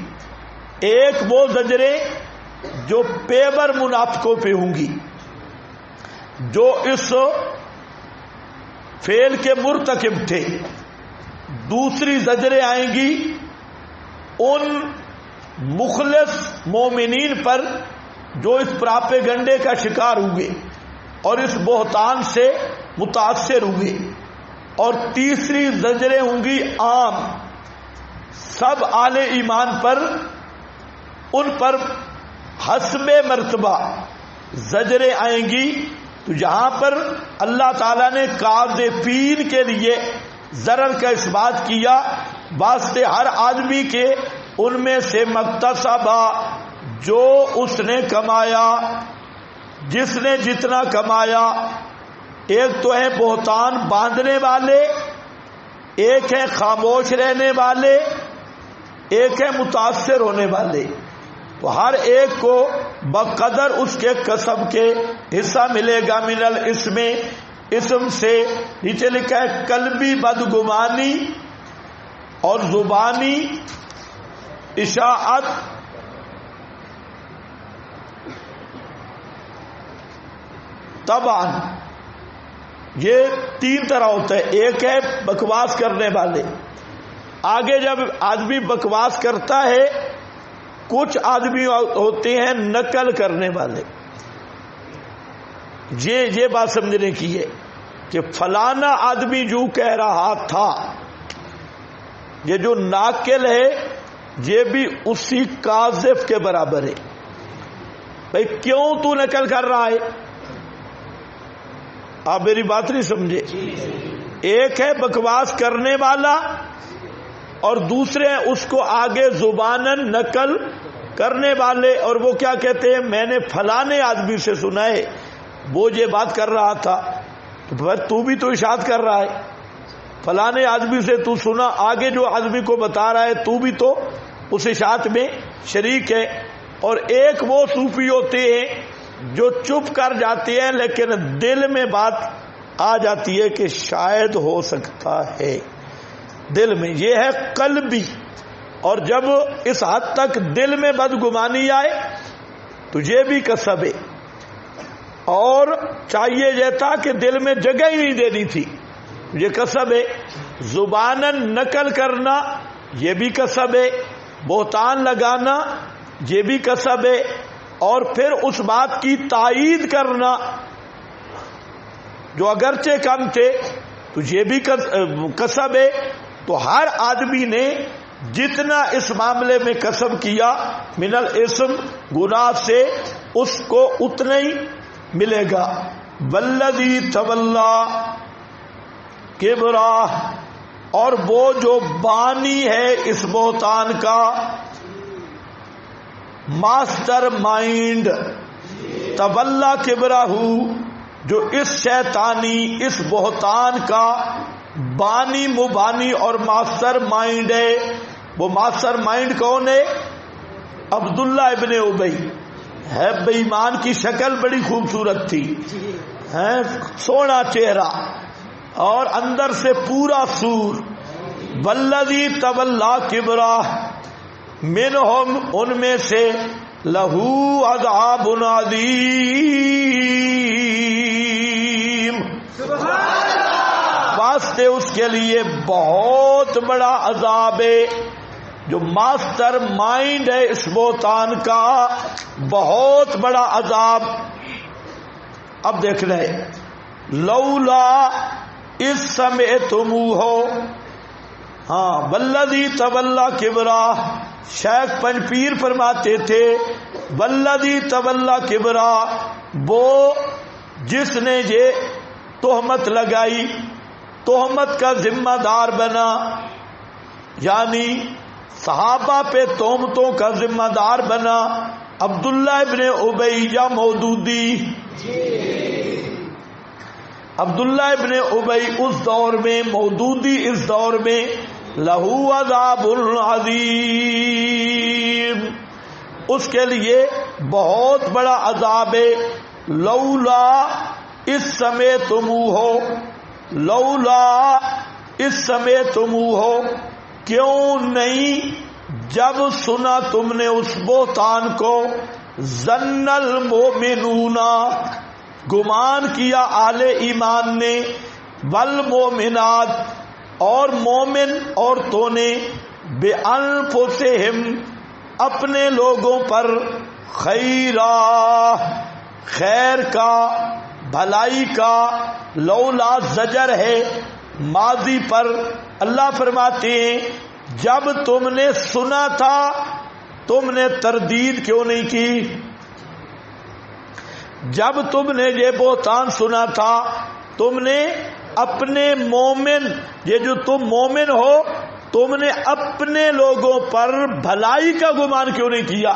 ایک وہ زجریں جو پیور منافقوں پہ ہوں گی، جو اس فعل کے مرتکب تھے۔ دوسری زجریں آئیں گی ان مخلص مومنین پر جو اس پراپیگنڈے کا شکار ہوئے اور اس بہتان سے متاثر ہوئے۔ اور تیسری زجریں ہوں گی عام، سب اہل ایمان پر، ان پر حسب مرتبہ زجریں آئیں گی۔ تو یہاں پر اللہ تعالیٰ نے قاذفین کے لیے ضرر کا اثبات کیا، واسطے ہر آدمی کے ان میں سے مکتسبہ، جو اس نے کمایا، جس نے جتنا کمایا۔ ایک تو ہے بہتان باندھنے والے، ایک ہے خاموش رہنے والے، ایک ہے متاثر ہونے والے۔ تو ہر ایک کو بقدر اس کے کسب کے حصہ ملے گا۔ من الاسم، اسم سے نیچے لکھا ہے قلبی بدگمانی اور زبانی اشاعت، طبعا یہ تین طرح ہوتا ہے۔ ایک ہے بکواس کرنے والے، آگے جب آدمی بکواس کرتا ہے، کچھ آدمی ہوتے ہیں نقل کرنے والے۔ یہ بات سمجھنے کی ہے کہ فلانا آدمی جو کہہ رہا تھا، یہ جو ناقل ہے یہ بھی اسی قاذف کے برابر ہے۔ بھئی کیوں تو نقل کر رہا ہے؟ آپ میری بات نہیں سمجھے۔ ایک ہے بکواس کرنے والا اور دوسرے اس کو آگے زبانن نقل کرنے والے، اور وہ کیا کہتے ہیں؟ میں نے فلانے آدمی سے سنا ہے وہ یہ بات کر رہا تھا۔ تو پھر تو بھی تو اشاعت کر رہا ہے، فلانے آدمی سے تو سنا، آگے جو آدمی کو بتا رہا ہے تو بھی تو اس اشاعت میں شریک ہے۔ اور ایک وہ صوفی ہوتے ہیں جو چپ کر جاتے ہیں لیکن دل میں بات آ جاتی ہے کہ شاید ہو سکتا ہے، دل میں، یہ ہے قلبی۔ اور جب اس حد تک دل میں بدگمانی آئے تو یہ بھی کسب ہے، اور چاہیے یہ تھا کہ دل میں جگہ ہی نہیں دینی تھی، یہ کسب ہے۔ زبانن نقل کرنا یہ بھی کسب ہے، بہتان لگانا یہ بھی کسب ہے، اور پھر اس بات کی تائید کرنا جو اگرچہ کم تھے تو یہ بھی کسب ہے۔ تو ہر آدمی نے جتنا اس معاملے میں کسب کیا من الاسم، گناہ سے، اس کو اتنا ہی ملے گا۔ والذی تولا کبرہ، اور وہ جو بانی ہے اس بہتان کا، ماسٹر مائنڈ، تولا کبرہ، جو اس شیطانی، اس بہتان کا بانی، مبانی اور ماسٹر مائنڈ ہے۔ وہ ماسٹر مائنڈ کون ہے؟ عبداللہ ابن ابی ہے۔ بے ایمان کی شکل بڑی خوبصورت تھی، ہے سونا چہرہ اور اندر سے پورا سور۔ والذی تولا کبرہ منہم، ان میں سے، لہو عذاب عظیم، واسطے اس کے لیے بہت بڑا عذاب ہے. جو ماسٹر مائنڈ ہے اس بہتان کا، بہت بڑا عذاب. اب دیکھ رہے لولا اس سمعتموہ، ہاں والذی تولی کبرا، شیخ پنجپیر فرماتے تھے والذی تولی کبرا، وہ جس نے یہ تہمت لگائی، تہمت کا ذمہ دار بنا، یعنی صحابہ پہ تہمتوں کا ذمہ دار بنا عبداللہ ابن ابی یا مودودی. عبداللہ ابن ابی اس دور میں، مودودی اس دور میں، لہو عذاب عظیم، اس کے لیے بہت بڑا عذاب ہے. لولا اس سمعتموہ، لولا اس سمعتموہ، کیوں نہیں جب سنا تم نے اس بہتان کو، ظن المؤمنون، گمان کیا اہل ایمان نے، والمؤمنات، اور مومن عورتوں نے، بانفسہم، اپنے لوگوں پر، خیرا، خیر کا، بھلائی کا. لولا زجر ہے ماضی پر. اللہ فرماتے ہیں جب تم نے سنا تھا تم نے تردید کیوں نہیں کی؟ جب تم نے یہ بہتان سنا تھا تم نے اپنے مومن، یہ جو تم مومن ہو، تم نے اپنے لوگوں پر بھلائی کا گمان کیوں نہیں کیا؟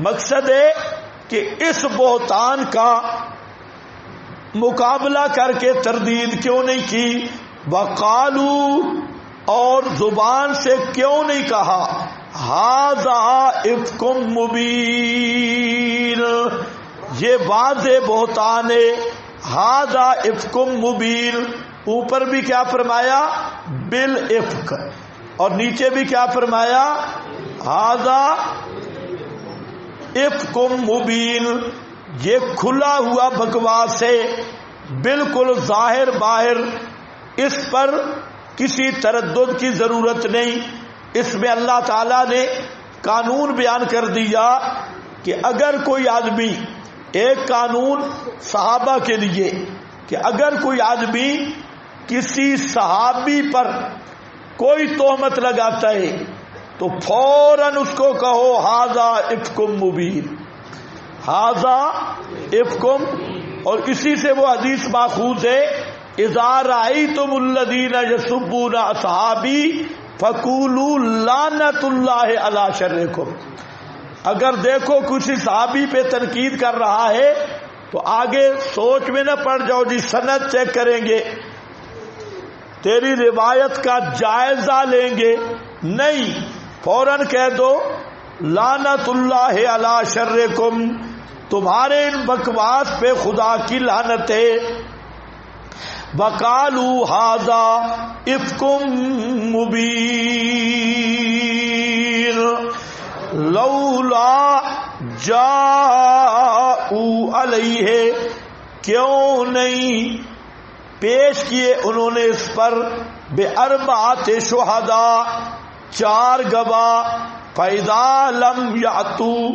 مقصد ہے کہ اس بہتان کا مقابلہ کر کے تردید کیوں نہیں کی؟ وقالو، اور زبان سے کیوں نہیں کہا ھذا افک مبین، یہ واضح بہتان ہے. ھذا افک مبین، اوپر بھی کیا فرمایا؟ بالافک، اور نیچے بھی کیا فرمایا؟ ھذا افک مبین، یہ کھلا ہوا بکواس ہے، بالکل ظاہر باہر، اس پر کسی تردد کی ضرورت نہیں. اس میں اللہ تعالیٰ نے قانون بیان کر دیا کہ اگر کوئی آدمی، ایک قانون صحابہ کے لیے، کہ اگر کوئی آدمی کسی صحابی پر کوئی تہمت لگاتا ہے تو فوراً اس کو کہو ھذا افک مبین، ھذا افک. اور اسی سے وہ حدیث ماخوذ ہے اذا رأیتم الذین یسبون اصحابی فقولوا لعنۃ اللہ علی شرکم، اگر دیکھو کسی صحابی پہ تنقید کر رہا ہے تو آگے سوچ میں نہ پڑ جاؤ جی سند چیک کریں گے، تیری روایت کا جائزہ لیں گے، نہیں، فوراً کہہ دو لعنۃ اللہ علی شرکم، تمہارے ان بکواس پہ خدا کی لعنت ہے. وقالوا ھذا افک مبین لولا جاءوا علیہ، کیوں نہیں پیش کیے انہوں نے اس پر، باربعۃ شہداء، 4 گواہ، فاذا لم یاتوا،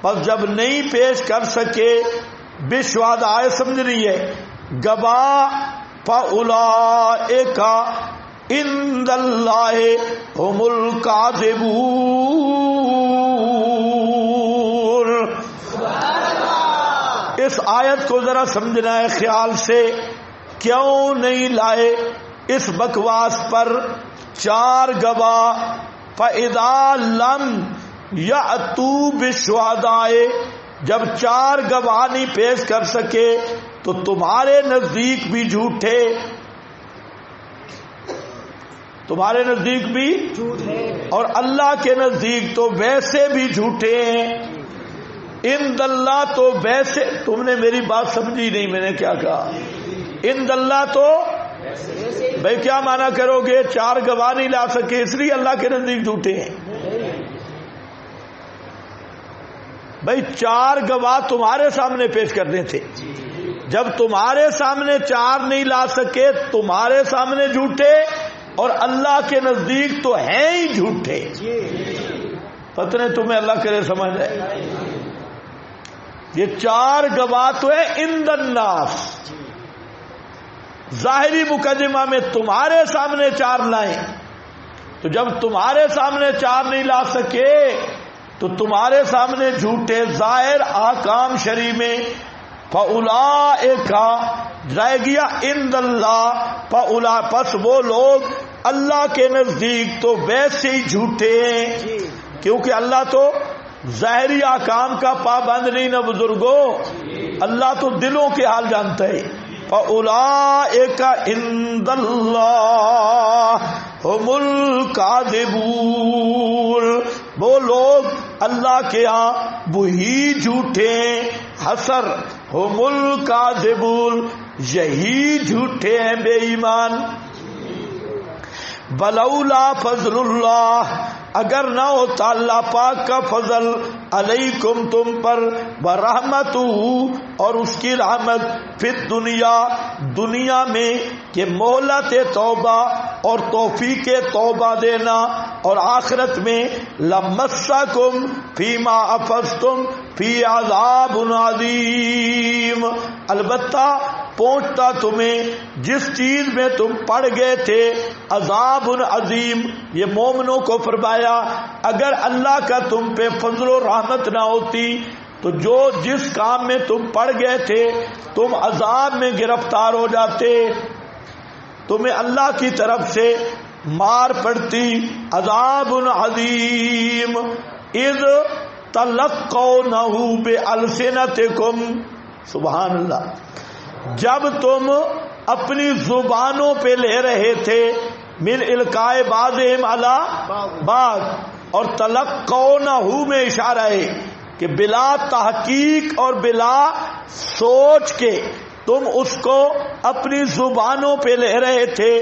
پس جب نہیں پیش کر سکے، بشہداء سمجھ رہی ہے گواہ، فاولئک عند اللہ هم الکاذبون. اس آیت کو ذرا سمجھنا ہے خیال سے، کیوں نہیں لائے اس بکواس پر 4 گواہ؟ فَإِذَا لَمْ يَأْتُوا بِالشُّهَدَاءِ، جب 4 گواہ نہیں پیش کر سکے تو تمہارے نزدیک بھی جھوٹے، تمہارے نزدیک بھی اور اللہ کے نزدیک تو ویسے بھی جھوٹے ہیں. ان اللہ تو ویسے، تم نے میری بات سمجھی نہیں، میں نے کیا کہا؟ ان اللہ تو بھائی کیا مانا کرو گے؟ 4 گواہ نہیں لا سکے اس لیے اللہ کے نزدیک جھوٹے ہیں. بھائی 4 گواہ تمہارے سامنے پیش کرنے تھے، جب تمہارے سامنے چار نہیں لا سکے، تمہارے سامنے جھوٹے اور اللہ کے نزدیک تو ہیں ہی جھوٹے. پتہ نہیں تمہیں اللہ کرے سمجھ آئے. یہ چار گواہ تو ہے عند الناس. ظاہری مقدمہ میں تمہارے سامنے چار لائیں، تو جب تمہارے سامنے چار نہیں لا سکے تو تمہارے سامنے جھوٹے ظاہر احکام شرعی میں فَأُولَئِكَ رہ گیا عند اللہ، پس وہ لوگ اللہ کے نزدیک تو ویسے ہی جھوٹے ہیں، کیونکہ اللہ تو ظاہری احکام کا پابند نہیں نہ بزرگوں، اللہ تو دلوں کے حال جانتا ہے. فَأُولَئِكَ عِندَ اللَّهِ هُمُ الْكَاذِبُونَ، وہ لوگ اللہ کے ہاں وہی جھوٹے ہیں. حسر ہم الکاذبون، یہی جھوٹے ہیں بے ایمان. ولولا فضل اللہ، اگر نہ ہوتا اللہ پاک کا فضل علیکم تم پر، ورحمتہ اور اس کی رحمت، فی الدنیا دنیا میں کہ مہلت توبہ اور توفیق توبہ دینا، اور آخرت میں لمسکم فیما افضتم فی عذاب عظیم، البتہ پہنچتا تمہیں جس چیز میں تم پڑ گئے تھے عذاب عظیم. یہ مومنوں کو فرمایا اگر اللہ کا تم پہ فضل و رحمت نہ ہوتی تو جس کام میں تم پڑ گئے تھے تم عذاب میں گرفتار ہو جاتے، تمہیں اللہ کی طرف سے مار پڑتی. عذاب عظیم اذ تلقونہ بألسنتکم، سبحان اللہ، جب تم اپنی زبانوں پہ لے رہے تھے، من القائے بعضہم علی بعض، اور تلقونہ میں اشارہ ہے کہ بلا تحقیق اور بلا سوچ کے تم اس کو اپنی زبانوں پہ لے رہے تھے.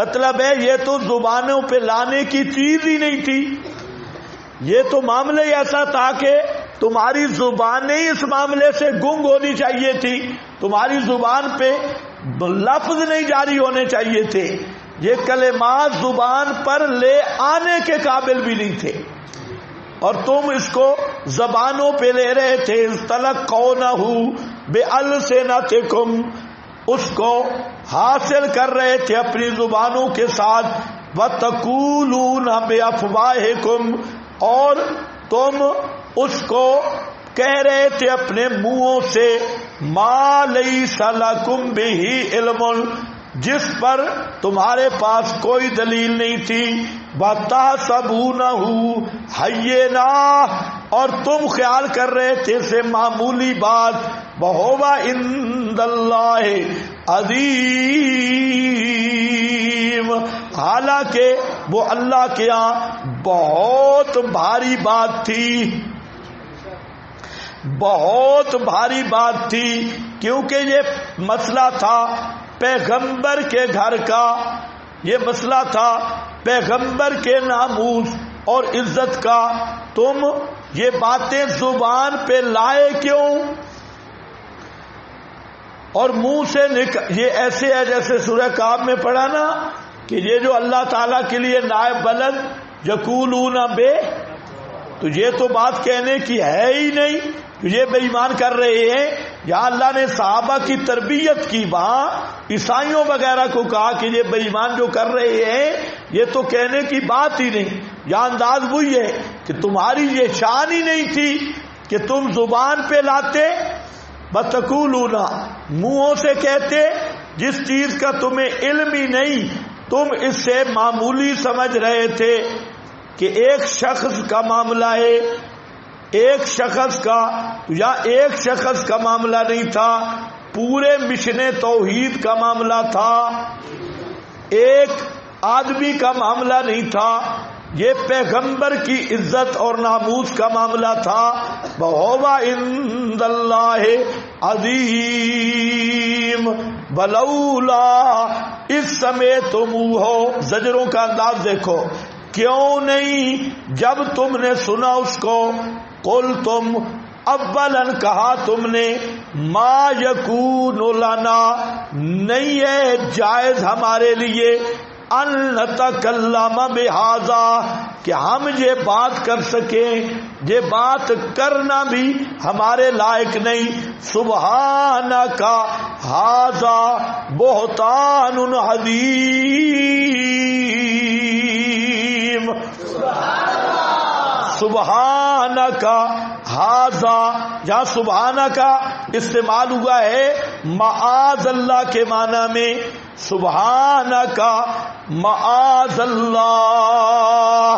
مطلب ہے یہ تو زبانوں پہ لانے کی چیز ہی نہیں تھی، یہ تو معاملہ ایسا تھا کہ تمہاری زبانیں اس معاملے سے گنگ ہونی چاہیے تھی، تمہاری زبان پہ لفظ نہیں جاری ہونے چاہیے تھے، یہ کلمات زبان پر لے آنے کے قابل بھی نہیں تھے، اور تم اس کو زبانوں پہ لے رہے تھے. تلقونہ بألسنتکم، اس کو حاصل کر رہے تھے اپنی زبانوں کے ساتھ. وتقولون بأفواہکم، اور تم اس کو کہہ رہے تھے اپنے منہوں سے ما لیس لکم بہ علم، جس پر تمہارے پاس کوئی دلیل نہیں تھی. وَتَحْسَبُونَهُ هَيِّنًا، اور تم خیال کر رہے تھے اسے معمولی بات. وَهُوَ عِندَ اللَّهِ عَظِيمٌ، حالانکہ وہ اللہ کے ہاں بہت بھاری بات تھی، بہت بھاری بات تھی. کیونکہ یہ مسئلہ تھا پیغمبر کے گھر کا، یہ مسئلہ تھا پیغمبر کے ناموس اور عزت کا. تم یہ باتیں زبان پہ لائے کیوں اور منہ سے یہ ایسے ہے جیسے سورہ کعب میں پڑھا نا کہ یہ جو اللہ تعالیٰ کے لیے نائب بلد یقولون بے، تو یہ تو بات کہنے کی ہے ہی نہیں، یہ بے ایمان کر رہے ہیں. یہاں اللہ نے صحابہ کی تربیت کی، وہاں عیسائیوں وغیرہ کو کہا کہ یہ بے ایمان جو کر رہے ہیں یہ تو کہنے کی بات ہی نہیں. یہاں انداز وہی ہے کہ تمہاری یہ شان ہی نہیں تھی کہ تم زبان پہ لاتے، بتقولون منہوں سے کہتے جس چیز کا تمہیں علم ہی نہیں، تم اس سے معمولی سمجھ رہے تھے کہ ایک شخص کا معاملہ ہے، ایک شخص کا، یا ایک شخص کا معاملہ نہیں تھا، پورے مشن توحید کا معاملہ تھا، ایک آدمی کا معاملہ نہیں تھا، یہ پیغمبر کی عزت اور ناموس کا معاملہ تھا. وَهُوَ عِندَ اللَّهِ عَظِيمٌ وَلَوْلَا اِذْ سَمِعْتُمُوهُ، زجروں کا انداز دیکھو، کیوں نہیں جب تم نے سنا اس کو، قل تم اولن کہا تم نے ما یکون لنا نہیں ہے جائز ہمارے لیے ان نتکلم بہذا کہ ہم یہ بات کر سکیں، یہ بات کرنا بھی ہمارے لائق نہیں. سبحانک ھذا بہتان عظیم. سبحانک ھذا جہاں سبحانک استعمال ہوا ہے معاذ اللہ کے معنی میں، سبحانک معاذ اللہ،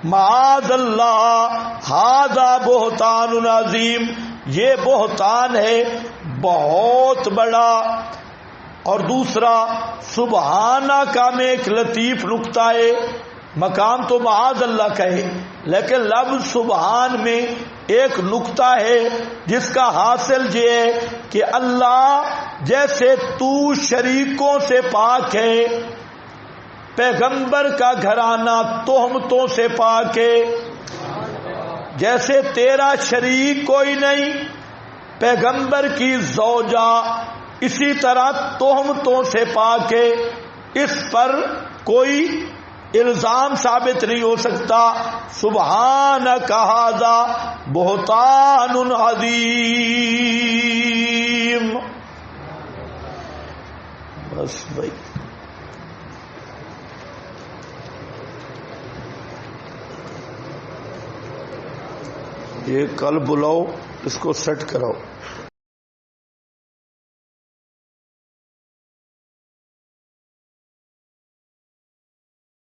معاذ اللہ، ھذا بہتان عظیم، یہ بہتان ہے بہت بڑا. اور دوسرا سبحانک میں ایک لطیف نقطہ ہے، مقام تو معاذ اللہ کا ہے لیکن لفظ سبحان میں ایک نقطہ ہے جس کا حاصل یہ ہے کہ اللہ جیسے تو شریکوں سے پاک ہے، پیغمبر کا گھرانہ تہمتوں سے پاک ہے، جیسے تیرا شریک کوئی نہیں، پیغمبر کی زوجہ اسی طرح تہمتوں سے پاک ہے، اس پر کوئی الزام ثابت نہیں ہو سکتا. سبحانک ھذا بہتان عظیم. بس بھائی یہ کل بلاؤ، اس کو سیٹ کراؤ.